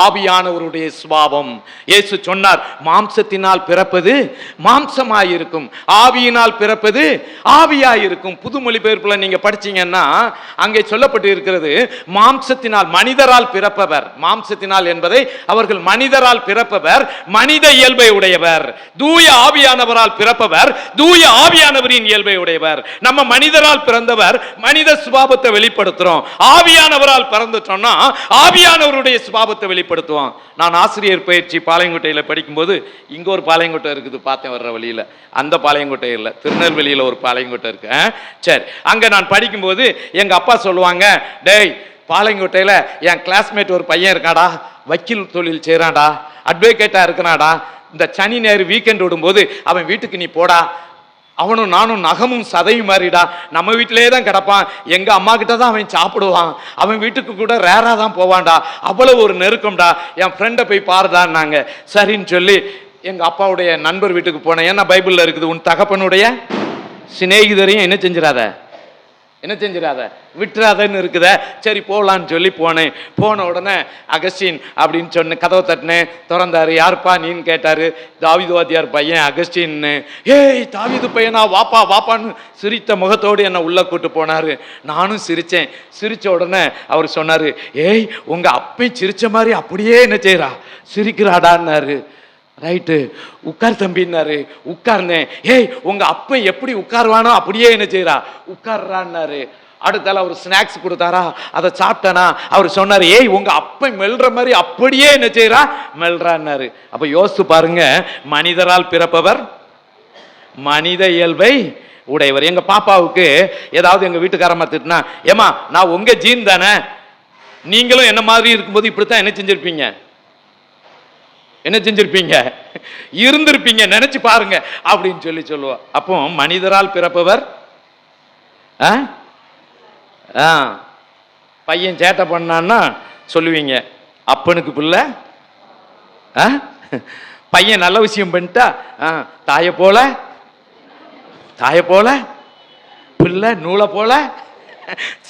ஆவியானவருடைய சுபாவம். இயேசு சொன்னார், மாம்சத்தினால் பிறப்பது மாம்சமாயிருக்கும், ஆவியினால் பிறப்பது ஆவியாயிருக்கும். புது மொழிபெயர்ப்புல நீங்க படிச்சீங்கன்னா அங்கே சொல்லப்பட்டு இருக்கிறது, மாம்சத்தினால் மனிதரால் பிறப்பவர், மாம்சத்தினால் என்பதை அவர்கள் மனிதரால் பிறப்பவர், மனித இயல்பை உடையவர். தூய ஆவியானவரால் பிறப்பவர், தூய ஆவியானவரின் இயல்பை உடையவர். நம்ம மனிதரால் பிறந்தவர் மனித சுபாவத்தை வெளிப்படுத்துறோம், ஆவியானவரால் பிறந்துட்டோம்னா ஆவியானவருடைய சுபாவத்தை வெளிப்படுத்துவோம். நான் ஆசிரியர் பயிற்சி பாளையங்கோட்டையில் படிக்கும்போது இங்க ஒரு பாளையங்கோட்டை இருக்குது, பார்த்தேன் வர்ற வழியில. அந்த பாளையங்கோட்டை இல்லை, திருநெல்வேலியில் ஒரு பாளையங்கோட்டை இருக்கு. சரி, அங்க நான் படிக்கும்போது எங்க அப்பா சொல்லுவாங்க, டேய் பாளையங்கோட்டையில் என் கிளாஸ்மேட் ஒரு பையன் இருக்காடா, வக்கீல் தொழில் செய்கிறான்டா, அட்வொகேட்டாக இருக்கிறாடா, இந்த சனி ஞாயிறு வீக்கெண்ட் விடும்போது அவன் வீட்டுக்கு நீ போடா, அவனும் நானும் நகமும் சதையும் மாறிடா, நம்ம வீட்டிலே தான் கிடப்பான், எங்க அம்மா கிட்ட தான் அவன் சாப்பிடுவான், அவன் வீட்டுக்கு கூட ரேராக தான் போவான்டா, அவ்வளவு ஒரு நெருக்கம்டா, என் ஃப்ரெண்டை போய் பாருடான்னாங்க. சரின்னு சொல்லி எங்கள் அப்பாவுடைய நண்பர் வீட்டுக்கு போனேன். ஏன்னா பைபிளில் இருக்குது, உன் தகப்பனுடைய சிநேகிதரையும் என்ன செஞ்சிடாத என்ன செஞ்சிடாத, விட்டுறாதன்னு இருக்குத. சரி போகலான்னு சொல்லி போனேன். போன உடனே அகஸ்டின் அப்படின்னு சொன்னேன். கதவை தட்டினேன், திறந்தாரு. யாருப்பா நீன்னு கேட்டாரு. தாவீது வாத்தியார் பையன் அகஸ்டின்னு. ஏய் தாவீது பையனா, வாப்பா வாப்பான்னு சிரித்த முகத்தோடு என்னை உள்ள கூட்டு போனாரு. நானும் சிரிச்சேன். சிரிச்ச உடனே அவர் சொன்னாரு, ஏய் உங்க அப்பை சிரிச்ச மாதிரி அப்படியே என்ன செய்யறா, சிரிக்கிறாடான்னாரு. ரைட்டு, உட்கார் தம்பின்னாரு. உட்கார்ந்தேன். ஏய் உங்க அப்பா எப்படி உட்காருவானோ அப்படியே என்ன செய்யறா, உட்கார்றான்னாரு. அடுத்தால அவர் ஸ்நாக்ஸ் கொடுத்தாரா, அதை சாப்பிட்டானா. அவர் சொன்னாரு, ஏய் உங்க அப்பை மெல்ற மாதிரி அப்படியே என்ன செய்யறா, மெல்றான்னாரு. அப்ப யோசித்து பாருங்க, மனிதரால் பிறப்பவர் மனித இயல்பை உடையவர். எங்க பாப்பாவுக்கு ஏதாவது எங்க வீட்டுக்காரமா திட்டினா, ஏமா நான் உங்க ஜீன் தானே, நீங்களும் என்ன மாதிரி இருக்கும்போது இப்படித்தான் என்ன செஞ்சிருப்பீங்க, என்ன செஞ்சிருப்பீங்க, இருந்திருப்பீங்க, நினைச்சு பாருங்க அப்படின்னு சொல்லி சொல்லுவா. அப்போ மனிதரால் பிறப்பவர் பையன் சேட்டை பண்ணான்னா சொல்லுவீங்க அப்பனுக்கு பிள்ளை. பையன் நல்ல விஷயம் பண்ணிட்டா தாயை போல, தாயை போல பிள்ளை நூலை போல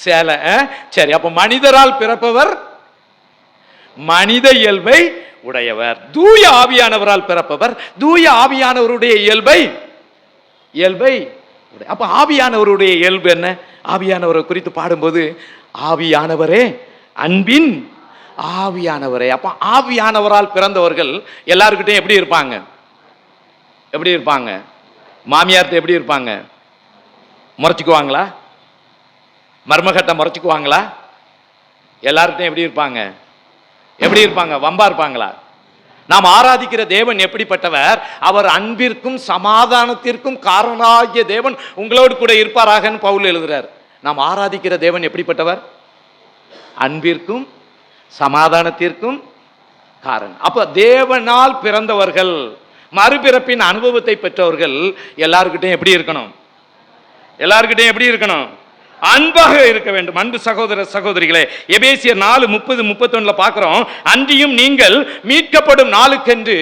சேலை. சரி, அப்ப மனிதரால் பிறப்பவர் மனித இயல்பை உடையவர். தூய ஆவியானவரால் பிறப்பவர் தூய ஆவியானவருடைய இயல்பை அப்ப ஆவியானவருடைய இயல்பு என்ன? ஆவியானவரை குறித்து பாடும்போது ஆவியானவரே அன்பின் ஆவியானவரே. அப்ப ஆவியானவரால் பிறந்தவர்கள் எல்லாருக்கிட்டையும் எப்படி இருப்பாங்க, எப்படி இருப்பாங்க? மாமியார்ட்ட எப்படி இருப்பாங்க? முறைச்சுக்குவாங்களா? மருமகட்ட முறைச்சுக்குவாங்களா? எல்லார்கிட்டையும் எப்படி இருப்பாங்க, எப்படி இருப்பாங்க? வம்பா இருப்பாங்களா? நாம் ஆராதிக்கிற தேவன் எப்படிப்பட்டவர்? அவர் அன்பிற்கும் சமாதானத்திற்கும் காரணாகிய தேவன், உங்களோடு கூட இருப்பாராகன்னு பவுல் எழுதுறார். நாம் ஆராதிக்கிற தேவன் எப்படிப்பட்டவர்? அன்பிற்கும் சமாதானத்திற்கும் காரணம். அப்ப தேவனால் பிறந்தவர்கள், மறுபிறப்பின் அனுபவத்தை பெற்றவர்கள் எல்லாருக்கிட்டையும் எப்படி இருக்கணும்? எல்லாருக்கிட்டையும் எப்படி இருக்கணும்? அன்பாக இருக்க வேண்டும். அன்பு சகோதர சகோதரிகளே, எபேசியர் 4:30-31 பார்க்கிறோம். அன்றியும் நீங்கள் மீட்கப்படும் நாளுக்கென்று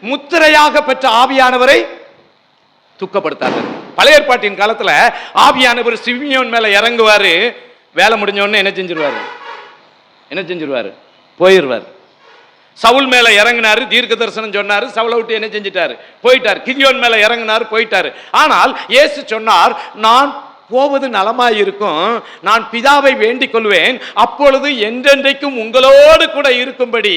முத்திரையாக பெற்ற ஆவியானவரை துக்கப்படுத்தார்கள். பழைய ஏற்பாட்டின் காலத்துல ஆவியானவர் சிமியோன் மேல இறங்குவாரு. வேலை முடிஞ்ச உடனே என்ன செஞ்சிருவாரு, என்ன செஞ்சிருவாரு, போயிருவார். சவுல் மேல இறங்கினாரு, தீர்க்க தரிசனம் சொன்னாரு, சவுலை விட்டு என்ன செஞ்சிட்டாரு, போயிட்டார். கிதியோன் மேல இறங்கினாரு, போயிட்டாரு. ஆனால் இயேசு சொன்னார், நான் போவது நலமாயிருக்கும், நான் பிதாவை வேண்டிக் கொள்வேன், அப்பொழுது என்றென்றைக்கும் உங்களோடு கூட இருக்கும்படி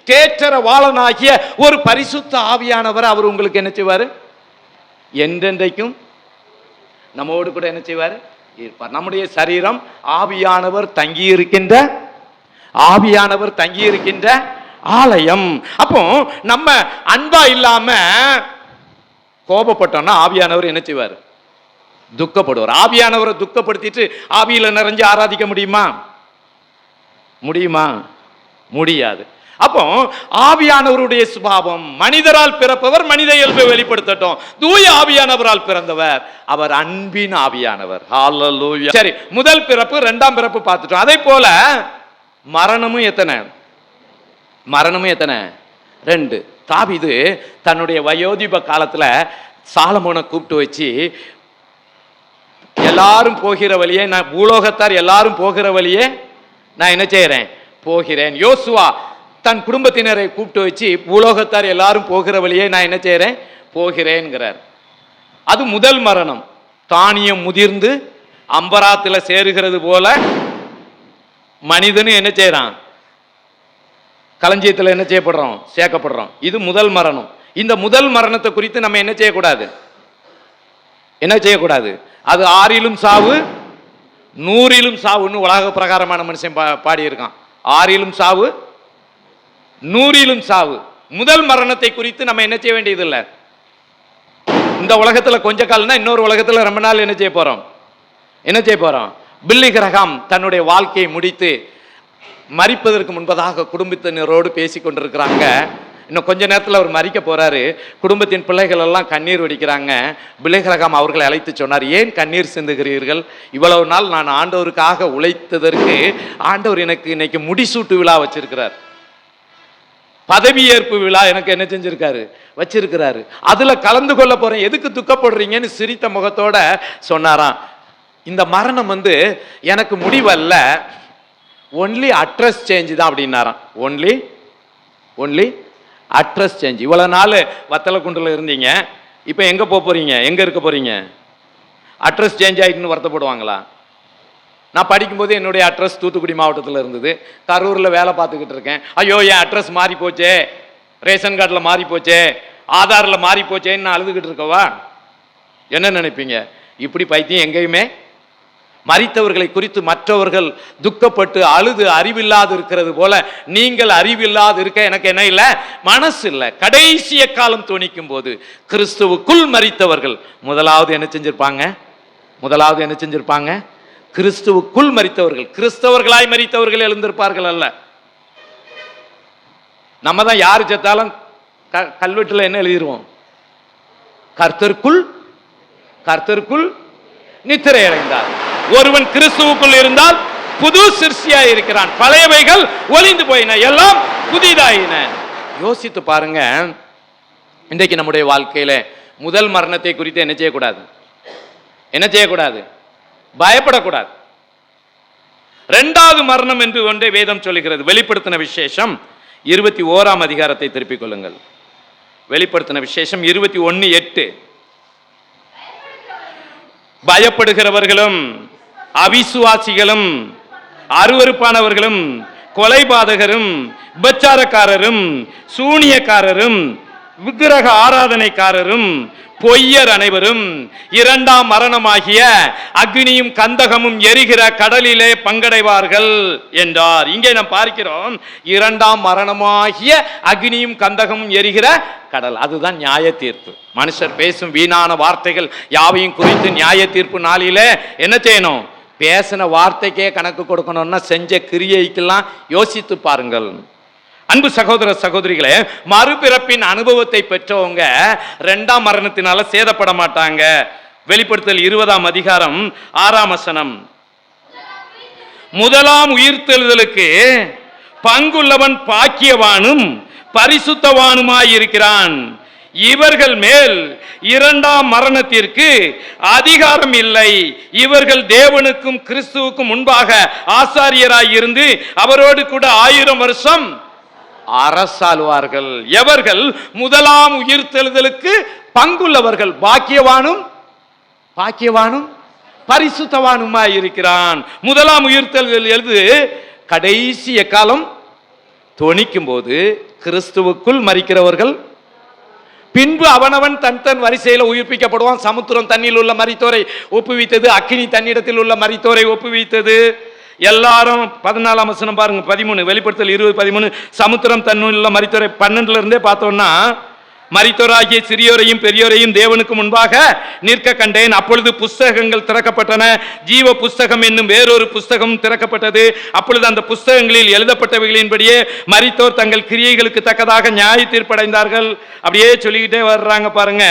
தேற்றரவாளனாகிய ஒரு பரிசுத்த ஆவியானவர் அவர் உங்களுக்கு என்ன செய்வார், என்றென்றைக்கும் நம்மோடு கூட என்ன செய்வார், இருப்பார். நம்முடைய சரீரம் ஆவியானவர் தங்கியிருக்கின்ற, ஆவியானவர் தங்கியிருக்கின்ற ஆலயம். அப்போ நம்ம அன்பா இல்லாம கோபப்பட்டோம்னா ஆவியானவர் என்ன செய்வார், துக்கப்படுவார். ஆவியானவரை துக்கப்படுத்திட்டு ஆவியில நிறைஞ்சு ஆராதிக்க முடியுமா? முடியுமா? முடியாது. அப்போ ஆவியானவருடைய சுபாவம், மனிதரால் பிறப்பவர் மனித இயல்பை வெளிப்படுத்தட்டும். தூய ஆவியானவரால் பிறந்தவர் அவர் அன்பின் ஆவியானவர். ஹல்லேலூயா. சரி, முதல் பிறப்பு இரண்டாம் பிறப்பு பார்த்துட்டோம். அதே போல மரணமும் எத்தனை, மரணமும் எத்தனை, 2. தாவீது தன்னுடைய வயோதிப காலத்துல சாலமோனை கூப்பிட்டு வச்சு, எல்லாரும் போகிற வழியே நான், பூலோகத்தார் எல்லாரும் போகிற வழியே நான் என்ன செய்யறேன், போகிறேன். யோசுவா தன் குடும்பத்தினரை கூப்பிட்டு வச்சு, பூலோகத்தார் எல்லாரும் போகிற வழியே நான் என்ன செய்யறேன், போகிறேன்கிறார். அது முதல் மரணம். தானியம் முதிர்ந்து அம்பராத்துல சேருகிறது போல மனிதனும் என்ன செய்யறான், களஞ்சியத்தில் என்ன செய்யப்படுறோம், சேர்க்கப்படுறோம். இது முதல் மரணம். இந்த முதல் மரணத்தை குறித்து நம்ம என்ன செய்யக்கூடாது, என்ன செய்யக்கூடாது? அது 6லும் சாவு 100லும் சாவுன்னு உலக பிரகாரமான மனுஷன் பாடியிருக்கான். 6லும் சாவு 100லும் சாவு. முதல் மரணத்தை குறித்து நம்ம என்ன செய்ய வேண்டியதில்லை. இந்த உலகத்துல கொஞ்ச காலம்னா இன்னொரு உலகத்துல ரொம்ப நாள் என்ன செய்ய போறோம், என்ன செய்ய போறோம். பில்லி கிரஹாம் தன்னுடைய வாழ்க்கையை முடித்து மரிப்பதற்கு முன்பதாக குடும்பத்தினரோடு பேசி கொண்டிருக்கிறாங்க. இன்னும் கொஞ்ச நேரத்தில் அவர் மரிக்க போறாரு. குடும்பத்தின் பிள்ளைகள் எல்லாம் கண்ணீர் வடிக்கிறாங்க. பில்லி கிரஹாம் அவர்களை அழைத்து சொன்னார், ஏன் கண்ணீர் சிந்துகிறீர்கள்? இவ்வளவு நாள் நான் ஆண்டவருக்காக உழைத்ததற்கு ஆண்டவர் எனக்கு இன்னைக்கு முடிசூட்டு விழா வச்சிருக்கிறார், பதவியேற்பு விழா எனக்கு என்ன செஞ்சிருக்காரு, வச்சிருக்கிறாரு. அதுல கலந்து கொள்ள போறேன், எதுக்கு துக்கப்படுறீங்கன்னு சிரித்த முகத்தோட சொன்னாராம். இந்த மரணம் எனக்கு முடிவல்ல, ஒன்லி அட்ரஸ் சேஞ்ச் தான் அப்படின்னாராம். Only address change. இவ்வளவு நாள் வத்தலக்குண்டில் இருந்தீங்க, இப்போ எங்க போறீங்க, எங்க இருக்க போறீங்க? அட்ரஸ் சேஞ்ச் ஆயிட்டுன்னு வருத்தப்படுவாங்களா? நான் படிக்கும்போது என்னுடைய அட்ரஸ் தூத்துக்குடி மாவட்டத்தில் இருந்தது. கரூரில் வேலை பார்த்துக்கிட்டு இருக்கேன். ஐயோ என் அட்ரஸ் மாறி போச்சே, ரேஷன் கார்டில் மாறி போச்சே, ஆதாரில் மாறி போச்சேன்னு நான் அழுதுகிட்டு இருக்கவா? என்ன நினைப்பீங்க? இப்படி பைத்தியம் எங்கேயுமே. மரித்தவர்களை குறித்து மற்றவர்கள் துக்கப்பட்டு அழுது அறிவில்லாது இருக்கிறது போல நீங்கள் அறிவில்லாது இருக்க எனக்கு என்ன இல்லை, மனசு இல்லை. கடைசிய காலம் துணிக்கும் போது கிறிஸ்துவுக்குள் மரித்தவர்கள் முதலாவது என்ன செஞ்சிருப்பாங்க? கிறிஸ்துவுக்குள் மரித்தவர்கள், கிறிஸ்தவர்களாய் மரித்தவர்கள் எழுந்திருப்பார்கள் அல்ல. நம்ம தான் யாரு செத்தாலும் கல்வெட்டுல என்ன எழுதிடுவோம்? கர்த்தருக்குள் நித்திரை அடைந்தார். ஒருவன் கிறிஸ்துவுக்குள் இருந்தால் புது சிருஷ்டியா இருக்கிறான், பழையவைகள் ஒளிந்து போயின, எல்லாம் புதிதாயின. யோசித்து பாருங்க. இன்றைக்கு நம்முடைய வாழ்க்கையில முதல் மரணத்தை குறித்து என்ன செய்யக்கூடாது? பயப்படக்கூடாது. இரண்டாவது மரணம் என்று ஒன்றை வேதம் சொல்லுகிறது. வெளிப்படுத்தின விசேஷம் 21 அதிகாரத்தை திருப்பிக் கொள்ளுங்கள். வெளிப்படுத்தின விசேஷம் 21:8. பயப்படுகிறவர்களும் அவிசுவாசிகளும் அருவருப்பானவர்களும் கொலைபாதகரும் விபச்சாரக்காரரும் சூனியக்காரரும் விக்கிரக ஆராதனைக்காரரும் பொய்யர் அனைவரும் இரண்டாம் மரணமாகிய அக்னியும் கந்தகமும் எரிகிற கடலிலே பங்கடைவார்கள் என்றார். இங்கே நாம் பார்க்கிறோம், இரண்டாம் மரணமாகிய அக்னியும் கந்தகமும் எரிகிற கடல். அதுதான் நியாய தீர்ப்பு. மனுஷர் பேசும் வீணான வார்த்தைகள் யாவையும் குறித்து நியாய தீர்ப்பு நாளிலே என்ன செய்யணும்? பேசின வார்த்தைக்கே கணக்கு கொடுக்கணும்னா செஞ்ச கிரியைக்கெல்லாம் யோசித்து பாருங்கள். அன்பு சகோதர சகோதரிகளே, மறுபிறப்பின் அனுபவத்தை பெற்றவங்க இரண்டாம் மரணத்தினால சேதப்பட மாட்டாங்க. வெளிப்படுத்தல் 20 அதிகாரம் 6 முதலாம் உயிர்த்தெழுதலுக்கு பங்குள்ளவன் பாக்கியவானும் பரிசுத்தவானுமாயிருக்கிறான். இவர்கள் மேல் இரண்டாம் மரணத்திற்கு அதிகாரம் இல்லை. இவர்கள் தேவனுக்கும் கிறிஸ்துவுக்கும் முன்பாக ஆசாரியராய் இருந்து அவரோடு கூட 1000 வருஷம் அரசாளுவார்கள். எவர்கள்? முதலாம் உயிர்த்தெழுதலுக்கு பங்குள்ளவர்கள். பாக்கியவானும் பரிசுத்தவானுமாய் இருக்கிறான். முதலாம் உயிர்த்தெழுதல் எழுது கடைசி காலம் தொனிக்கும் போது கிறிஸ்துவுக்குள் மரிக்கிறவர்கள் பின்பு அவனவன் தன் வரிசையில் உயிர்ப்பிக்கப்படுவான். சமுத்திரம் தண்ணியில் உள்ள மரித்தோரை ஒப்புவித்தது, அக்கினி தன்னிடத்தில் உள்ள மரித்தோரை ஒப்புவித்தது. எல்லாரும் 14 பாருங்க, 13 வெளிப்படுத்தல் 20:13. சமுத்திரம் தன்னுள்ள மரித்தோரை 12 இருந்தே பார்த்தோம்னா, மரித்தோராகிய சிறியோரையும் பெரியோரையும் தேவனுக்கு முன்பாக நிற்க கண்டேன். அப்பொழுது புஸ்தகங்கள் திறக்கப்பட்டன. ஜீவ புஸ்தகம் என்னும் வேறொரு புஸ்தகம் திறக்கப்பட்டது. அப்பொழுது அந்த புஸ்தகங்களில் எழுதப்பட்டவைகளின்படியே மரித்தோர் தங்கள் கிரியைகளுக்கு தக்கதாக நியாய தீர்ப்படைந்தார்கள். அப்படியே சொல்லிக்கிட்டே வர்றாங்க பாருங்க.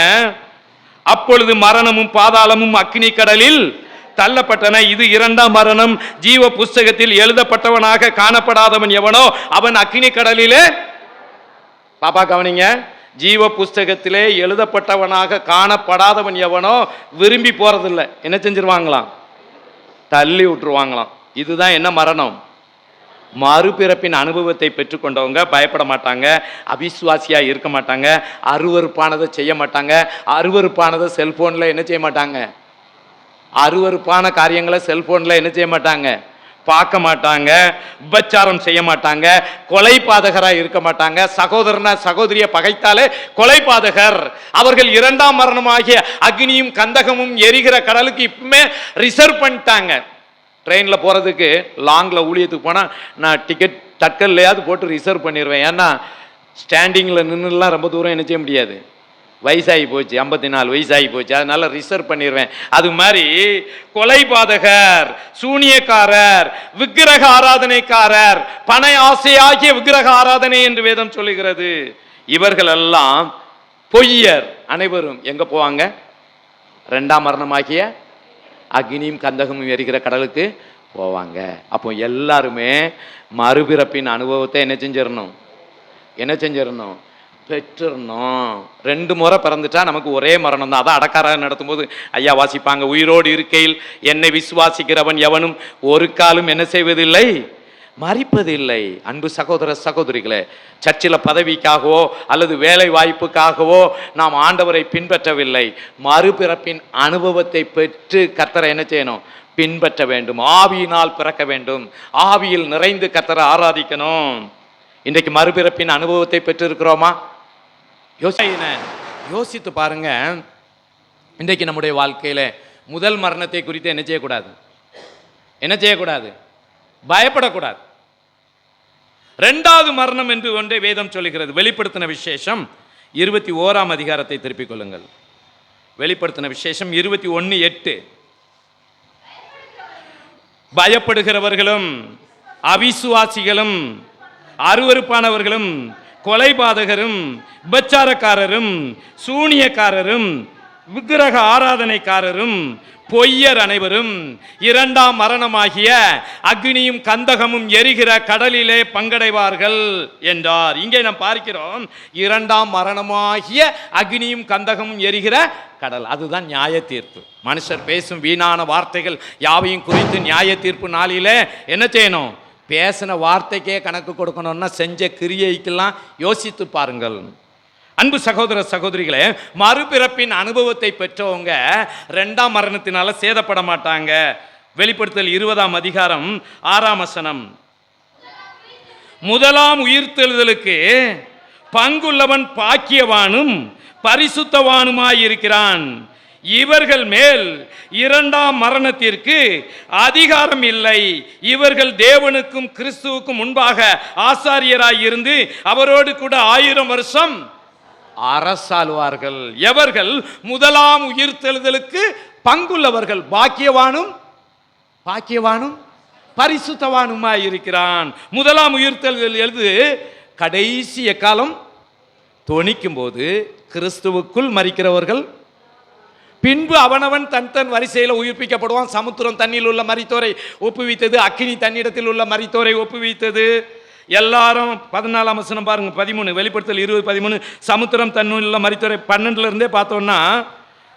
அப்பொழுது மரணமும் பாதாளமும் அக்கினி கடலில் தள்ளப்பட்டன. இது இரண்டாம் மரணம். ஜீவ புஸ்தகத்தில் எழுதப்பட்டவனாக காணப்படாதவன் எவனோ அவன் அக்கினி கடலிலே, பாப்பா கவனிங்க, ஜீவ புஸ்தகத்திலே எழுதப்பட்டவனாக காணப்படாதவன் எவனோ விரும்பி போறதில்லை, என்ன செஞ்சிருவாங்களாம்? தள்ளி விட்டுருவாங்களாம். இதுதான் என்ன மரணம்? மறுபிறப்பின் அனுபவத்தை பெற்றுக்கொண்டவங்க பயப்பட மாட்டாங்க, அவிசுவாசியா இருக்க மாட்டாங்க, அருவருப்பானதை செய்ய மாட்டாங்க. அருவருப்பானதை செல்போன்ல என்ன செய்ய மாட்டாங்க? அருவருப்பான காரியங்களை செல்போன்ல என்ன செய்ய மாட்டாங்க? பார்க்க மாட்டாங்க. விபச்சாரம் செய்ய மாட்டாங்க. கொலைபாதகராக இருக்க மாட்டாங்க. சகோதரனா சகோதரிய பகைத்தாலே கொலைபாதகர். அவர்கள் இரண்டாம் மரணமாகிய அக்னியும் கந்தகமும் எரிகிற கடலுக்கு இப்பவுமே ரிசர்வ் பண்ணிட்டாங்க. ட்ரெயினில் போகிறதுக்கு லாங்கில் ஊழியத்துக்கு போனால் நான் டிக்கெட் தட்கல்லையாவது போட்டு ரிசர்வ் பண்ணிடுவேன். ஏன்னா ஸ்டாண்டிங்கில் நின்றுலாம் ரொம்ப தூரம் என்ன செய்ய முடியாது, வயசாகி போச்சு, 54 வயசாகி போச்சு, அதனால ரிசர்வ் பண்ணிடுவேன். அது மாதிரி கொலைபாதகர், சூனியக்காரர், விக்கிரக ஆராதனைக்காரர், பண ஆசையாகிய விக்கிரக ஆராதனை என்று வேதம் சொல்லுகிறது. இவர்கள் எல்லாம் பொய்யர் அனைவரும் எங்க போவாங்க? இரண்டாம் மரணமாகிய அக்னியும் கந்தகமும் எரிகிற கடலுக்கு போவாங்க. அப்போ எல்லாருமே மறுபிறப்பின் அனுபவத்தை என்ன செஞ்சிடணும்? பெற்றுறணும். 2 முறை பிறந்துட்டா நமக்கு ஒரே மரணம் தான். அதான் அடக்காரன் நடத்தும்போது ஐயா வாசிப்பாங்க, உயிரோடு இருக்கையில் என்னை விசுவாசிக்கிறவன் எவனும் ஒரு காலும் என்ன செய்வதில்லை, மரிப்பதில்லை. அன்பு சகோதர சகோதரிகளே, சர்ச்சில் பதவிக்காகவோ அல்லது வேலை வாய்ப்புக்காகவோ நாம் ஆண்டவரை பின்பற்றவில்லை. மறுபிறப்பின் அனுபவத்தை பெற்று கர்த்தரை என்ன செய்யணும், பின்பற்ற வேண்டும். ஆவியினால் பிறக்க வேண்டும். ஆவியில் நிறைந்து கர்த்தரை ஆராதிக்கணும். இன்றைக்கு மறுபிறப்பின் அனுபவத்தை பெற்றிருக்கிறோமா? யோசித்து பாருங்க. இன்றைக்கு நம்முடைய வாழ்க்கையில முதல் மரணத்தை குறித்து என்ன செய்யக்கூடாது, பயப்படக்கூடாது. 2வது மரணம் என்று ஒன்றை வேதம் சொல்லுகிறது. வெளிப்படுத்தின விசேஷம் 21ஆம் அதிகாரத்தை திருப்பிக் கொள்ளுங்கள். வெளிப்படுத்தின விசேஷம் 21:8. பயப்படுகிறவர்களும் அவிசுவாசிகளும் அருவருப்பானவர்களும் கொலைபாதகரும் விபச்சாரக்காரரும் சூனியக்காரரும் விக்கிரக ஆராதனைக்காரரும் பொய்யர் அனைவரும் 2ஆம் மரணமாகிய அக்னியும் கந்தகமும் எரிகிற கடலிலே பங்கடைவார்கள் என்றார். இங்கே நாம் பார்க்கிறோம் 2ஆம் மரணமாகிய அக்னியும் கந்தகமும் எரிகிற கடல். அதுதான் நியாய தீர்ப்பு. மனுஷர் பேசும் வீணான வார்த்தைகள் யாவையும் குறித்து நியாய தீர்ப்பு நாளிலே என்ன செய்யணும், பேசின வார்த்தைக்கே கணக்கு கொடுக்கணும்னா செஞ்ச கிரியைக்கெல்லாம் யோசித்து பாருங்கள். அன்பு சகோதர சகோதரிகளே, மறுபிறப்பின் அனுபவத்தை பெற்றவங்க 2ஆம் மரணத்தினால சேதப்பட மாட்டாங்க. வெளிப்படுத்தல் 20ஆம் அதிகாரம் 6ஆம் வசனம். முதலாம் உயிர்த்தெழுதலுக்கு பங்குள்ளவன் பாக்கியவானும் பரிசுத்தவானுமாயிருக்கிறான். இவர்கள் மேல் 2ஆம் மரணத்திற்கு அதிகாரம் இல்லை. இவர்கள் தேவனுக்கும் கிறிஸ்துவுக்கும் முன்பாக ஆசாரியராய் இருந்து அவரோடு கூட 1000 வருஷம் அரசாளுவார்கள். எவர்கள்? முதலாம் உயிர்த்தெழுதலுக்கு பங்குள்ளவர்கள். பாக்கியவானும் பரிசுத்தவானுமாய் இருக்கிறான். முதலாம் உயிர்த்தெழுதல் எழுது கடைசி எக்காலம் தொனிக்கும் போது கிறிஸ்துவுக்குள் மரிக்கிறவர்கள் பின்பு அவனவன் தன் வரிசையில் உயிர்ப்பிக்கப்படுவான். சமுத்திரம் தண்ணியில் உள்ள மரித்தோரை ஒப்புவித்தது, அக்கினி தன்னிடத்தில் உள்ள மரித்தோரை ஒப்புவித்தது. எல்லாரும் 14ஆம் வசனம் பாருங்க, 13. வெளிப்படுத்தல் 20:13. சமுத்திரம் தன்னுள்ள உள்ள மரித்தோரை 12ல இருந்தே பார்த்தோம்னா,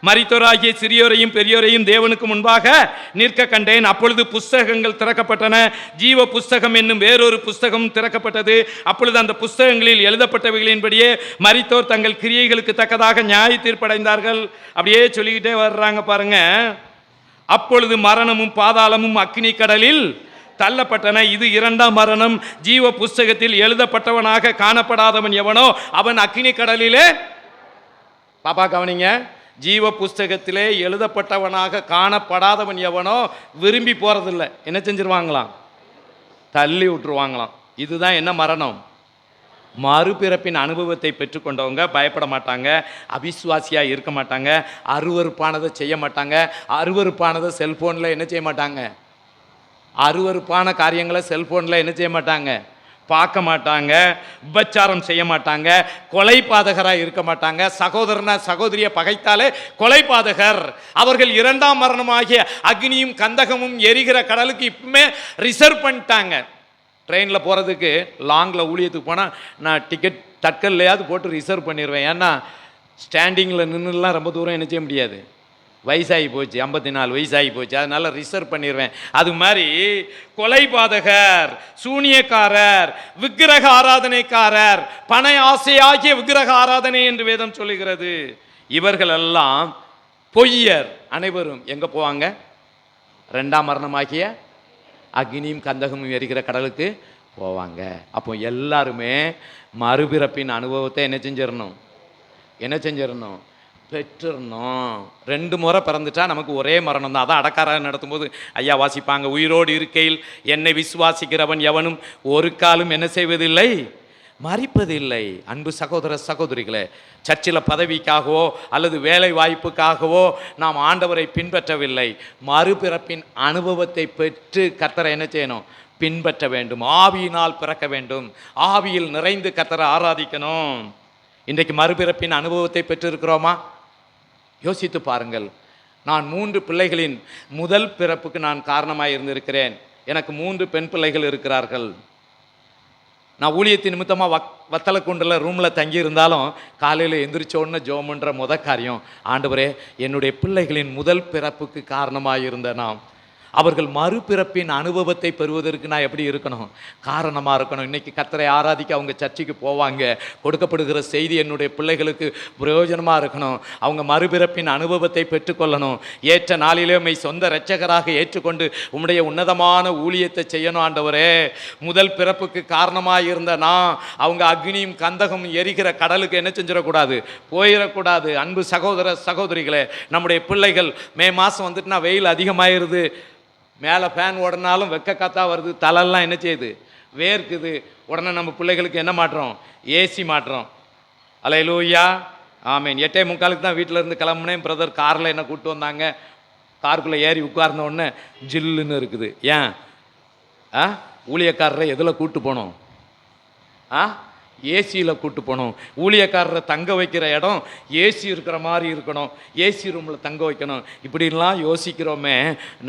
மரித்தோராகிய சிறியோரையும் பெரியோரையும் தேவனுக்கு முன்பாக நிற்க கண்டேன். அப்பொழுது புஸ்தகங்கள் திறக்கப்பட்டன. ஜீவ புஸ்தகம் என்னும் வேறொரு புஸ்தகம் திறக்கப்பட்டது. அப்பொழுது அந்த புஸ்தகங்களில் எழுதப்பட்டவைகளின்படியே மரித்தோர் தங்கள் கிரியைகளுக்கு தக்கதாக நியாய தீர்ப்படைந்தார்கள். அப்படியே சொல்லிக்கிட்டே வர்றாங்க பாருங்க. அப்பொழுது மரணமும் பாதாளமும் அக்கினி கடலில் தள்ளப்பட்டன. இது 2ஆம் மரணம். ஜீவ புஸ்தகத்தில் எழுதப்பட்டவனாக காணப்படாதவன் எவனோ அவன் அக்கினி கடலிலே, பாப்பா கவனிங்க, ஜீவ புஸ்தகத்திலே எழுதப்பட்டவனாக காணப்படாதவன் எவனோ விரும்பி போறதில்லை. என்ன செஞ்சிருவாங்களாம், தள்ளி விட்டுருவாங்களாம். இதுதான் என்ன மரணம்? மறுபிறப்பின் அனுபவத்தை பெற்றுக்கொண்டவங்க பயப்பட மாட்டாங்க, அவிசுவாசியாக இருக்க மாட்டாங்க, அருவருப்பானதை செய்ய மாட்டாங்க. அருவருப்பானதை செல்போனில் என்ன செய்ய மாட்டாங்க, அருவருப்பான காரியங்களை செல்போனில் என்ன செய்ய மாட்டாங்க, பார்க்க மாட்டாங்க. விபச்சாரம் செய்ய மாட்டாங்க. கொலைபாதகராக இருக்க மாட்டாங்க. சகோதரனா சகோதரியை பகைத்தாலே கொலைபாதகர். அவர்கள் 2ஆம் மரணமாகிய அக்னியும் கந்தகமும் எரிகிற கடலுக்கு இப்பவுமே ரிசர்வ் பண்ணிட்டாங்க. ட்ரெயினில் போகிறதுக்கு லாங்கில் ஊழியத்துக்கு போனால் நான் டிக்கெட் தட்கல்லையாவது போட்டு ரிசர்வ் பண்ணிடுவேன். ஏன்னா ஸ்டாண்டிங்கில் நின்றுலாம் ரொம்ப தூரம் என்ன செய்ய முடியாது, வயசாகி போச்சு, 54 வயசாகி போச்சு, அதனால ரிசர்வ் பண்ணிடுவேன். அது மாதிரி கொலைபாதகர், சூனியக்காரர், விக்கிரக ஆராதனைக்காரர், பண ஆசையாகிய விக்கிரக ஆராதனை என்று வேதம் சொல்லுகிறது. இவர்கள் எல்லாம் பொய்யர் அனைவரும் எங்கே போவாங்க? 2ஆம் மரணமாகிய அக்னியும் கந்தகமும் எரிகிற கடலுக்கு போவாங்க. அப்போ எல்லாருமே மறுபிறப்பின் அனுபவத்தை என்ன செஞ்சிடணும், பெற்றுறணும். 2 முறை பிறந்துட்டா நமக்கு ஒரே மரணம் தான். அதான் அடக்காரன் நடத்தும்போது ஐயா வாசிப்பாங்க, உயிரோடு இருக்கையில் என்னை விசுவாசிக்கிறவன் எவனும் ஒரு காலும் என்ன செய்வதில்லை, மரிப்பதில்லை. அன்பு சகோதர சகோதரிகளே, சர்ச்சில் பதவிக்காகவோ அல்லது வேலை வாய்ப்புக்காகவோ நாம் ஆண்டவரை பின்பற்றவில்லை. மறுபிறப்பின் அனுபவத்தை பெற்று கர்த்தரை என்ன செய்யணும், பின்பற்ற வேண்டும். ஆவியினால் பிறக்க வேண்டும். ஆவியில் நிறைந்து கர்த்தரை ஆராதிக்கணும். இன்றைக்கு மறுபிறப்பின் அனுபவத்தை பெற்றிருக்கிறோமா? யோசித்து பாருங்கள். நான் 3 பிள்ளைகளின் முதல் பிறப்புக்கு நான் காரணமாக இருந்திருக்கிறேன். எனக்கு 3 பெண் பிள்ளைகள் இருக்கிறார்கள். நான் ஊழியத்தின் நிமித்தமாக வத்தலக்குண்டில் ரூமில் தங்கி இருந்தாலும் காலையில் எந்திரிச்சோன்னு ஜோமுன்ற காரியம், ஆண்டவரே என்னுடைய பிள்ளைகளின் முதல் பிறப்புக்கு காரணமாக இருந்த நாம் அவர்கள் மறுபிறப்பின் அனுபவத்தை பெறுவதற்கு நான் எப்படி இருக்கணும், காரணமாக இருக்கணும். இன்றைக்கி கர்த்தரை ஆராதிக்க அவங்க சர்ச்சைக்கு போவாங்க. கொடுக்கப்படுகிற செய்தி என்னுடைய பிள்ளைகளுக்கு பிரயோஜனமாக இருக்கணும். அவங்க மறுபிறப்பின் அனுபவத்தை பெற்றுக்கொள்ளணும். ஏற்ற நாளிலே உம்மை சொந்த இரட்சகராக ஏற்றுக்கொண்டு உம்முடைய உன்னதமான ஊழியத்தை செய்யணும். ஆண்டவரே முதல் பிறப்புக்கு காரணமாக இருந்த நான் அவங்க அக்னியும் கந்தகம் எரிகிற கடலுக்கு என்ன செஞ்சிடக்கூடாது, போயிடக்கூடாது. அன்பு சகோதர சகோதரிகளே, நம்முடைய பிள்ளைகள் மே மாதம் வந்துட்டுனா வெயில் அதிகமாகிடுது, மேலே ஃபேன் ஓடனாலும் வெக்க காத்தா வருது, தலையெல்லாம் என்ன செய்யுது, வேர்க்குது. உடனே நம்ம பிள்ளைகளுக்கு என்ன மாட்டுறோம், ஏசி மாட்டுறோம். அல்லேலூயா, ஆமீன். 8:45 தான் வீட்டில் இருந்து கிளம்புனேன். பிரதர் காரில் என்ன கூப்பிட்டு வந்தாங்க. காருக்குள்ளே ஏறி உட்கார்ந்த உடனே ஜில்லுன்னு இருக்குது. ஏன் ஊழியக்காரரை எதில் கூப்பிட்டு போனோம், ஏசியில் கூட்டு போகணும். ஊழியக்காரரை தங்க வைக்கிற இடம் ஏசி இருக்கிற மாதிரி இருக்கணும், ஏசி ரூமில் தங்க வைக்கணும். இப்படின்லாம் யோசிக்கிறோமே.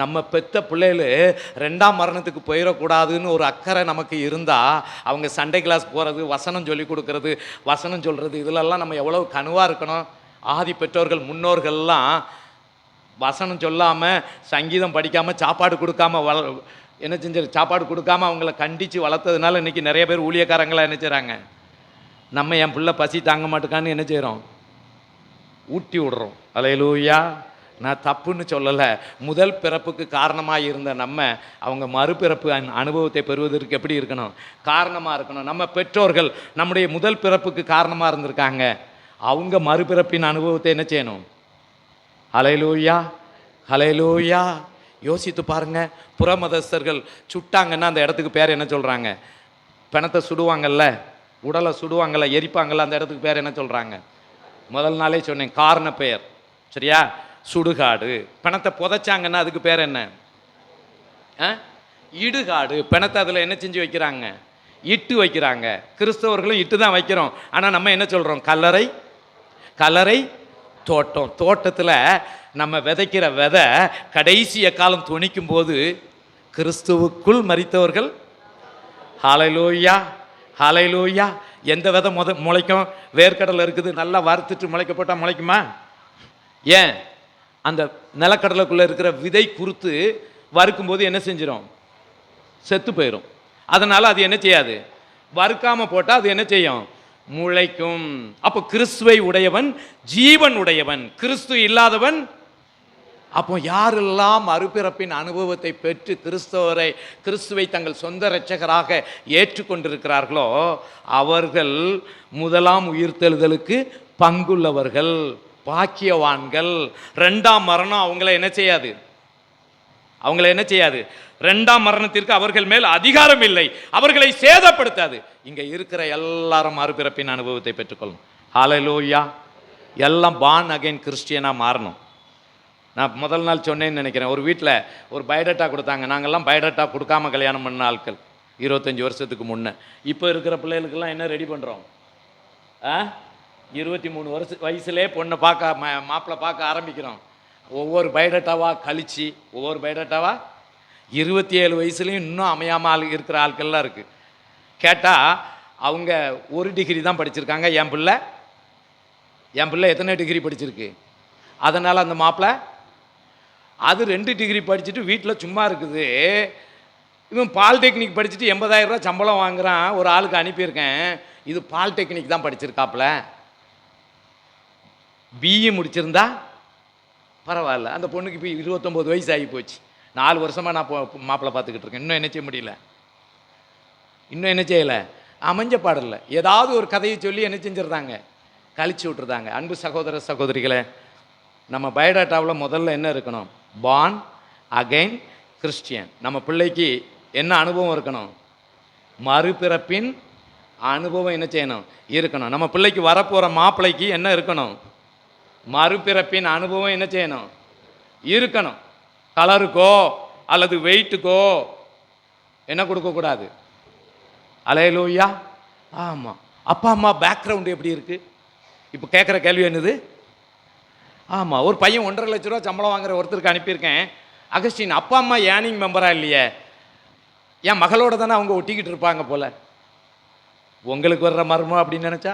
நம்ம பெத்த பிள்ளைகள் 2ஆம் மரணத்துக்கு போயிடக்கூடாதுன்னு ஒரு அக்கறை நமக்கு இருந்தால் அவங்க சண்டே கிளாஸ் போகிறது, வசனம் சொல்லி கொடுக்கறது, வசனம் சொல்கிறது, இதிலெல்லாம் நம்ம எவ்வளோ கனுவாக இருக்கணும். ஆதி பெற்றோர்கள் முன்னோர்கள்லாம் வசனம் சொல்லாமல், சங்கீதம் படிக்காமல், சாப்பாடு கொடுக்காம என்ன செஞ்சு சாப்பாடு கொடுக்காம அவங்கள கண்டித்து வளர்த்ததுனால இன்றைக்கி நிறைய பேர் ஊழியக்காரங்களாக என்ன செய்கிறாங்க. நம்ம என் பிள்ளை பசி தாங்க மாட்டேக்கான்னு என்ன செய்கிறோம், ஊட்டி விடுறோம். அல்லேலூயா, நான் தப்புன்னு சொல்லலை. முதல் பிறப்புக்கு காரணமாக இருந்த நம்ம அவங்க மறுபிறப்பு அனுபவத்தை பெறுவதற்கு எப்படி இருக்கணும், காரணமாக இருக்கணும். நம்ம பெற்றோர்கள் நம்முடைய முதல் பிறப்புக்கு காரணமாக இருந்திருக்காங்க, அவங்க மறுபிறப்பின் அனுபவத்தை என்ன செய்யணும். அல்லேலூயா, அல்லேலூயா. யோசித்து பாருங்க, புறமதஸ்தர்கள் சுட்டாங்கன்னா அந்த இடத்துக்கு பேர் என்ன சொல்கிறாங்க, பிணத்தை சுடுவாங்கல்ல, உடலை சுடுவாங்கள்ல, எரிப்பாங்கள்ல, அந்த இடத்துக்கு பேர் என்ன சொல்கிறாங்க. முதல் நாளே சொன்னேன், காரண பெயர், சரியா, சுடுகாடு. பிணத்தை புதைச்சாங்கன்னா அதுக்கு பேர் என்ன, இடுகாடு. பிணத்தை அதில் என்ன செஞ்சு வைக்கிறாங்க, இட்டு வைக்கிறாங்க. கிறிஸ்தவர்களும் இட்டு தான் வைக்கிறோம். ஆனால் நம்ம என்ன சொல்கிறோம், கல்லறை, கல்லறை தோட்டம். தோட்டத்தில் நம்ம விதைக்கிற விதை கடைசி காலம் துணிக்கும் போது கிறிஸ்துவுக்குள் மரித்தவர்கள். ஹல்லேலூயா, ஹல்லேலூயா. எந்த விதை முளைக்கும், வேர்க்கடலை இருக்குது, நல்லா வறுத்துட்டு முளைக்க போட்டால் முளைக்குமா? ஏன், அந்த நிலக்கடலைக்குள்ளே இருக்கிற விதை குறுத்து வறுக்கும்போது என்ன செஞ்சிடும், செத்து போயிடும். அதனால் அது என்ன செய்யாது, வறுக்காமல் போட்டால் அது என்ன செய்யும், முளைக்கும். அப்போ கிறிஸ்துவை உடையவன் ஜீவன் உடையவன், கிறிஸ்து இல்லாதவன். அப்போ யாரெல்லாம் மறுபிறப்பின் அனுபவத்தை பெற்று கிறிஸ்துவை தங்கள் சொந்த இரட்சகராக ஏற்றுக்கொண்டிருக்கிறார்களோ அவர்கள் முதலாம் உயிர்த்தெழுதலுக்கு பங்குள்ளவர்கள், பாக்கியவான்கள். 2ஆம் மரணம் அவங்கள என்ன செய்யாது, அவங்கள என்ன செய்யாது, 2ஆம் மரணத்திற்கு அவர்கள் மேல் அதிகாரம் இல்லை, அவர்களை சேதப்படுத்தாது. இங்கே இருக்கிற எல்லாரும் மறுபிறப்பின் அனுபவத்தை பெற்றுக்கொள்ளணும். ஹல்லேலூயா. எல்லாம் பார்ன் அகைன் கிறிஸ்டியனாக மாறணும். நான் முதல் நாள் சொன்னேன்னு நினைக்கிறேன், ஒரு வீட்டில் ஒரு பயோடேட்டா கொடுத்தாங்க. நாங்கள்லாம் பயோடேட்டா கொடுக்காம கல்யாணம் பண்ண ஆட்கள் 25 வருஷத்துக்கு முன்னே. இப்போ இருக்கிற பிள்ளைகளுக்கெல்லாம் என்ன ரெடி பண்ணுறோம், 23 வயசுலேயே பொண்ணை பார்க்க மாப்பிள்ளை பார்க்க ஆரம்பிக்கிறோம். ஒவ்வொரு பயோடேட்டாவாக கழித்து, ஒவ்வொரு பயோடேட்டாவாக 27 வயசுலேயும் இன்னும் அமையாமல் இருக்கிற ஆட்கள்லாம் இருக்குது. கேட்டால் அவங்க 1 டிகிரி தான் படிச்சிருக்காங்க. என் பிள்ளை எத்தனை டிகிரி படிச்சிருக்கு? அதனால் அந்த மாப்பிள்ளை அது 2 டிகிரி படிச்சுட்டு வீட்டில் சும்மா இருக்குது. இவன் பாலிடெக்னிக் படிச்சுட்டு 80,000 ரூபா சம்பளம் வாங்குறான். ஒரு ஆளுக்கு அனுப்பியிருக்கேன், இது பாலிடெக்னிக் தான் படிச்சிருக்காப்புல. பிஇ முடிச்சிருந்தா பரவாயில்ல. அந்த பொண்ணுக்கு இப்போ 29 வயசு ஆகி போச்சு. 4 வருஷமாக நான் மாப்பிள்ளை பார்த்துக்கிட்டு இருக்கேன். இன்னும் என்ன செய்ய முடியல, இன்னும் என்ன செய்யலை, அமைஞ்ச பாடல. ஏதாவது ஒரு கதையை சொல்லி என்ன செஞ்சிருந்தாங்க, கழிச்சு விட்டுருந்தாங்க. அன்பு சகோதர சகோதரிகளை, நம்ம பயோடேட்டாவில் முதல்ல என்ன இருக்கணும், பார்ன் அகைன் கிறிஸ்டியன். நம்ம பிள்ளைக்கு என்ன அனுபவம் இருக்கணும், மறுபிறப்பின் அனுபவம் என்ன செய்யணும், இருக்கணும். நம்ம பிள்ளைக்கு வரப்போகிற மாப்பிள்ளைக்கு என்ன இருக்கணும், மறுபிறப்பின் அனுபவம் என்ன செய்யணும், இருக்கணும். கலருக்கோ அல்லது வெயிட்டுக்கோ என்ன கொடுக்கக்கூடாது. அல்லேலூயா. ஆமாம், அப்பா அம்மா பேக்ரவுண்டு எப்படி இருக்குது? இப்போ கேட்குற கேள்வி என்னது? ஆமாம், ஒரு பையன் 1.5 லட்ச ரூபா சம்பளம் வாங்குற ஒருத்தருக்கு அனுப்பியிருக்கேன். அகஸ்டின் அப்பா அம்மா ஏர்னிங் மெம்பராக இல்லையே, என் மகளோட தானே அவங்க ஒட்டிக்கிட்டு இருப்பாங்க போல். உங்களுக்கு வர்ற மர்மம் அப்படின்னு நினைச்சா?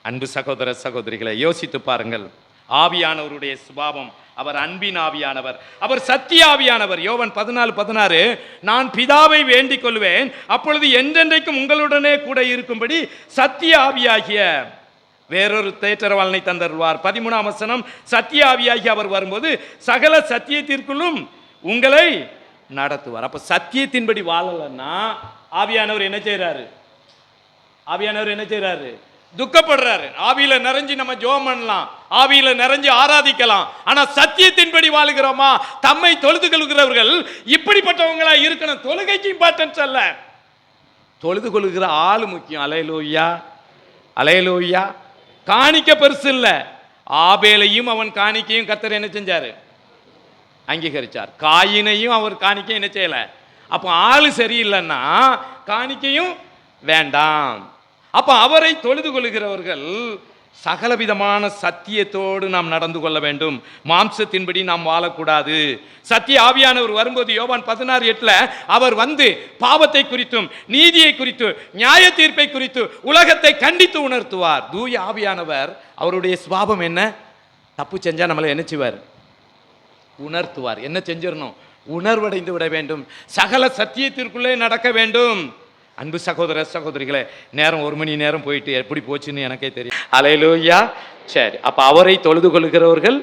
அன்பு சகோதர சகோதரிகளை யோசித்து பாருங்கள். ஆவியானவருடைய சுபாவம், அவர் அன்பின் ஆவியானவர், அவர் சத்திய ஆவியானவர். யோவான் 14:16, நான் பிதாவை வேண்டிக் கொள்வேன், அப்பொழுது என்றென்றைக்கும் உங்களுடனே கூட இருக்கும்படி சத்திய ஆவியாகிய வேறொரு தேற்றரவாளனை தந்தருவார். 13ஆம் வசனம், சத்திய ஆவியாகி அவர் வரும்போது சகல சத்தியத்திற்குள்ளும் உங்களை நடத்துவார். அப்ப சத்தியத்தின்படி வாழலன்னா ஆவியானவர் என்ன செய்யறாரு? ஆவியானவர் என்ன செய்யறாரு? துக்கப்படுறாரு. ஆவியில நிறைஞ்சு நம்ம ஜெபம் பண்ணலாம், ஆவியில நிறைஞ்சு ஆராதிக்கலாம், ஆனா சத்தியத்தின்படி வாழுகிறோமா? தம்மை தொழுது கொள்கிறவர்கள் இப்படிப்பட்டவங்களா இருக்கணும். தொழுகைக்கு இம்பார்ட்டன்ஸ் அல்ல, தொழுது கொள்கிற ஆளு முக்கியம். அல்லேலூயா, அல்லேலூயா. காணிக்க பெருசு இல்ல. ஆபேலையும் அவன் காணிக்கையும் கர்த்தர் என்ன செஞ்சாரு? அங்கீகரிச்சார். காயினையும் அவர் காணிக்கை என்ன செய்யல. அப்போ ஆளு சரியில்லைன்னா காணிக்கையும் வேண்டாம். அப்ப அவரை தொழுது கொள்கிறவர்கள் சகலவிதமான சத்தியத்தோடு நாம் நடந்து கொள்ள வேண்டும். மாம்சத்தின்படி நாம் வாழக்கூடாது. சத்திய ஆவியானவர் வரும்போது யோவான் 16:8 அவர் வந்து பாவத்தை குறித்தும் நீதியை குறித்து நியாய தீர்ப்பை குறித்து உலகத்தை கண்டித்து உணர்த்துவார். தூய ஆவியானவர் அவருடைய சுபாவம் என்ன? தப்பு செஞ்சா நம்மளை என்ன செய்வார்? உணர்த்துவார். என்ன செஞ்சிடணும்? உணர்வடைந்து விட வேண்டும். சகல சத்தியத்திற்குள்ளே நடக்க வேண்டும். அன்பு சகோதர சகோதரிகளே, நேரம் 1 மணி நேரம் போயிட்டு எப்படி போச்சுன்னு எனக்கே தெரியும். அல்லேலூயா. சரி, அப்ப அவரை தொழுது கொள்கிறவர்கள்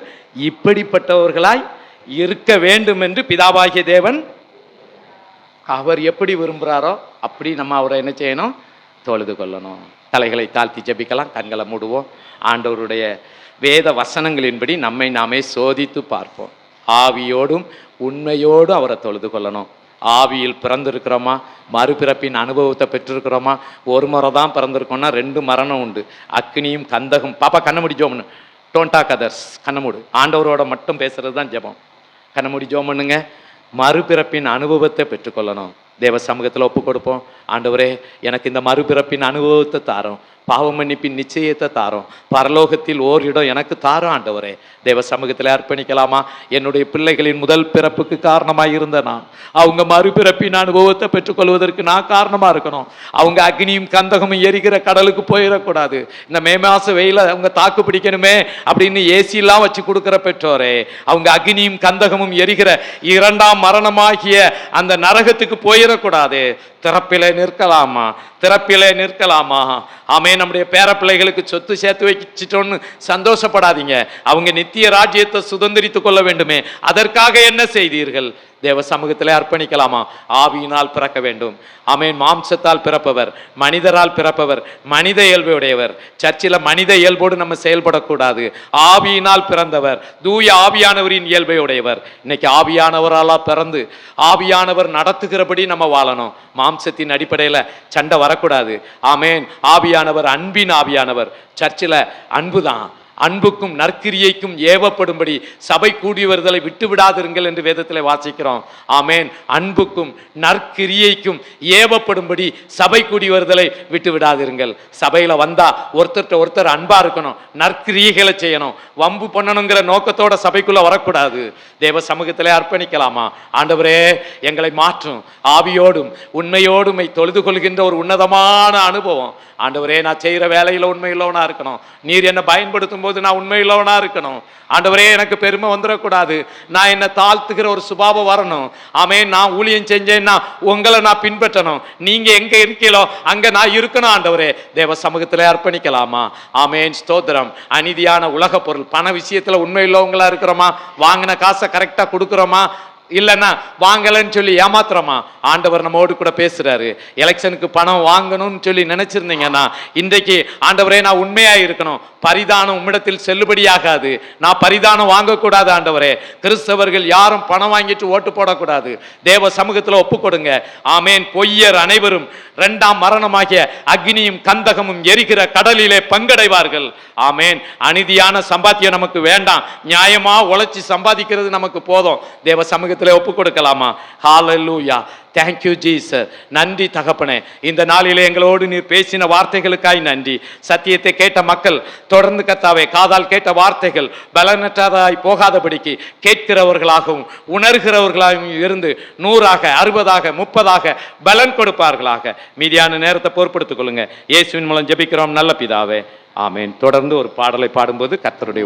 இப்படிப்பட்டவர்களாய் இருக்க வேண்டும் என்று பிதாவாகிய தேவன் அவர் எப்படி விரும்புகிறாரோ அப்படி நம்ம அவரை என்ன செய்யணும்? தொழுது கொள்ளணும். தலைகளை தாழ்த்தி ஜெபிக்கலாம், கண்களை மூடுவோம். ஆண்டவருடைய வேத வசனங்களின்படி நம்மை நாமே சோதித்து பார்ப்போம். ஆவியோடும் உண்மையோடும் அவரை தொழுது கொள்ளணும். ஆவியில் பிறந்திருக்கிறோமா? மறுபிறப்பின் அனுபவத்தை பெற்றிருக்கிறோமா? ஒரு முறை தான் பிறந்திருக்கோம்னா 2 மரணம் உண்டு. அக்னியும் கந்தகம். பாப்பா கண்ண முடி ஜோம் பண்ணு. Don't talk others. கண்ண மூடு. ஆண்டவரோட மட்டும் பேசுறது தான் ஜெபம். கண்ண மூடி ஜோம் பண்ணுங்க. மறுபிறப்பின் அனுபவத்தை பெற்றுக்கொள்ளணும். தேவ சமூகத்தில் ஒப்பு கொடுப்போம். ஆண்டவரே, எனக்கு இந்த மறுபிறப்பின் அனுபவத்தை தாரும், பாவ மன்னிப்பின் நிச்சயத்தை தாரும், பரலோகத்தில் ஓரிடம் எனக்கு தாரும். ஆண்டவரே, தேவ சமூகத்தில் அர்ப்பணிக்கலாமா? என்னுடைய பிள்ளைகளின் முதல் பிறப்புக்கு காரணமாக இருந்த நான், அவங்க மறுபிறப்பின் அனுபவத்தை பெற்றுக்கொள்வதற்கு நான் காரணமாக இருக்கணும். அவங்க அக்னியும் கந்தகமும் எரிகிற கடலுக்கு போயிடக்கூடாது. இந்த மே மாச வெயில அவங்க தாக்கு பிடிக்கணுமே அப்படின்னு ஏசிலாம் வச்சு கொடுக்குற பெற்றோரே, அவங்க அக்னியும் கந்தகமும் எரிகிற 2ஆம் மரணமாகிய அந்த நரகத்துக்கு போயிடக்கூடாது. திறப்பிலே நிற்கலாமா? திறப்பிலே நிற்கலாமா? ஆமே. நம்முடைய பேர பிள்ளைகளுக்கு சொத்து சேர்த்து வச்சிட்டோன்னு சந்தோஷப்படாதீங்க. அவங்க நித்திய ராஜ்யத்தை சுதந்திரித்துக் கொள்ள வேண்டுமே, அதற்காக என்ன செய்தீர்கள்? தேவ சமூகத்திலே அர்ப்பணிக்கலாமா? ஆவியினால் பிறக்க வேண்டும். ஆமேன். மாம்சத்தால் பிறப்பவர், மனிதரால் பிறப்பவர், மனித இயல்புடையவர். சர்ச்சில் மனித இயல்போடு நம்ம செயல்படக்கூடாது. ஆவியினால் பிறந்தவர், தூய ஆவியானவரின் இயல்பை உடையவர். இன்னைக்கு ஆவியானவரால் பிறந்து ஆவியானவர் நடத்துகிறபடி நம்ம வாழணும். மாம்சத்தின் அடிப்படையில் சண்டை வரக்கூடாது. ஆமேன். ஆவியானவர் அன்பின் ஆவியானவர். சர்ச்சில் அன்பு தான். அன்புக்கும் நற்கிரியைக்கும் ஏவப்படும்படி சபை கூடி வருதலை விட்டு விடாதிருங்கள் என்று வேதத்தில் வாசிக்கிறோம். ஆமேன். அன்புக்கும் நற்கிரியைக்கும் ஏவப்படும்படி சபை கூடி வருதலை விட்டு விடாதிருங்கள். சபையில் வந்தா ஒருத்தர் ஒருத்தர் அன்பா இருக்கணும், நற்கிரியைகளை செய்யணும். வம்பு பண்ணணுங்கிற நோக்கத்தோட சபைக்குள்ள வரக்கூடாது. தேவ சமூகத்திலே அர்ப்பணிக்கலாமா? ஆண்டவரே, எங்களை மாற்றும். ஆவியோடும் உண்மையோடும் தொழுது கொள்கின்ற ஒரு உன்னதமான அனுபவம். ஆண்டவரே, நான் செய்கிற வேலையில் உண்மையுள்ளவனா இருக்கணும். நீர் என்னை பயன்படுத்தும் போது நான் உண்மையுள்ளவனா இருக்கணும். ஆண்டவரே, எனக்கு பெருமை வந்துடக்கூடாது. நான் என்னை தாழ்த்துகிற ஒரு சுபாவம் வரணும். ஆமேன். நான் ஊழியம் செஞ்சேன்னா உங்களை நான் பின்பற்றணும். நீங்க எங்க இருக்கீங்களோ அங்க நான் இருக்கணும். ஆண்டவரே, தேவ சமூகத்திலே அர்ப்பணிக்கலாமா? ஆமேன். ஸ்தோத்திரம். அநீதியான உலக பொருள் பண விஷயத்துல உண்மையுள்ளவங்களா இருக்கிறோமா? வாங்கின காசை கரெக்டா கொடுக்குறோமா? இல்லைன்னா வாங்கலன்னு சொல்லி ஏமாத்துறோமா? ஆண்டவர் நம்மோடு கூட பேசுறாரு. எலெக்ஷனுக்கு பணம் வாங்கணும்னு சொல்லி நினைச்சிருந்தீங்கன்னா இன்றைக்கு ஆண்டவரே, நான் உண்மையா இருக்கணும். பரிதானம் உம்மிடத்தில் செல்லுபடியாகாது. நான் பரிதானம் வாங்கக்கூடாது. ஆண்டவரே, கிறிஸ்தவர்கள் யாரும் பணம் வாங்கிட்டு ஓட்டு போடக்கூடாது. தேவ சமூகத்தில் ஒப்பு கொடுங்க. ஆமேன். பொய்யர் அனைவரும் 2ஆம் மரணமாகிய அக்னியும் கந்தகமும் எரிகிற கடலிலே பங்கடைவார்கள். ஆமேன். அநீதியான சம்பாத்தியம் நமக்கு வேண்டாம். நியாயமா உழைச்சி சம்பாதிக்கிறது நமக்கு போதும். தேவ சமூகத்தில் சமூகத்தில் ஒப்பு கொடுக்கலாமா? ஹalleluya. Thank you Jesus. நன்றி தகப்பனே, இந்த நாளிலே எங்களோடு நீர் பேசின வார்த்தைகளுக்காய் நன்றி. சத்தியத்தை கேட்ட மக்கள் தொடர்ந்து கர்த்தாவே காதால் கேட்ட வார்த்தைகள் பலனற்றதாய் போகாதபடிக்கு கேட்கிறவர்களாகவும் உணர்கிறவர்களாகவும் இருந்து 100ஆக 60ஆக 30ஆக பலன் கொடுப்பார்களாக. மீதியான நேரத்தை பொறுப்படுத்திக் கொள்ளுங்க. இயேசுவின் மூலம் ஜெபிக்கிறோம் நல்ல பிதாவே, ஆமென். தொடர்ந்து ஒரு பாடலை பாடும்போது கர்த்தருடைய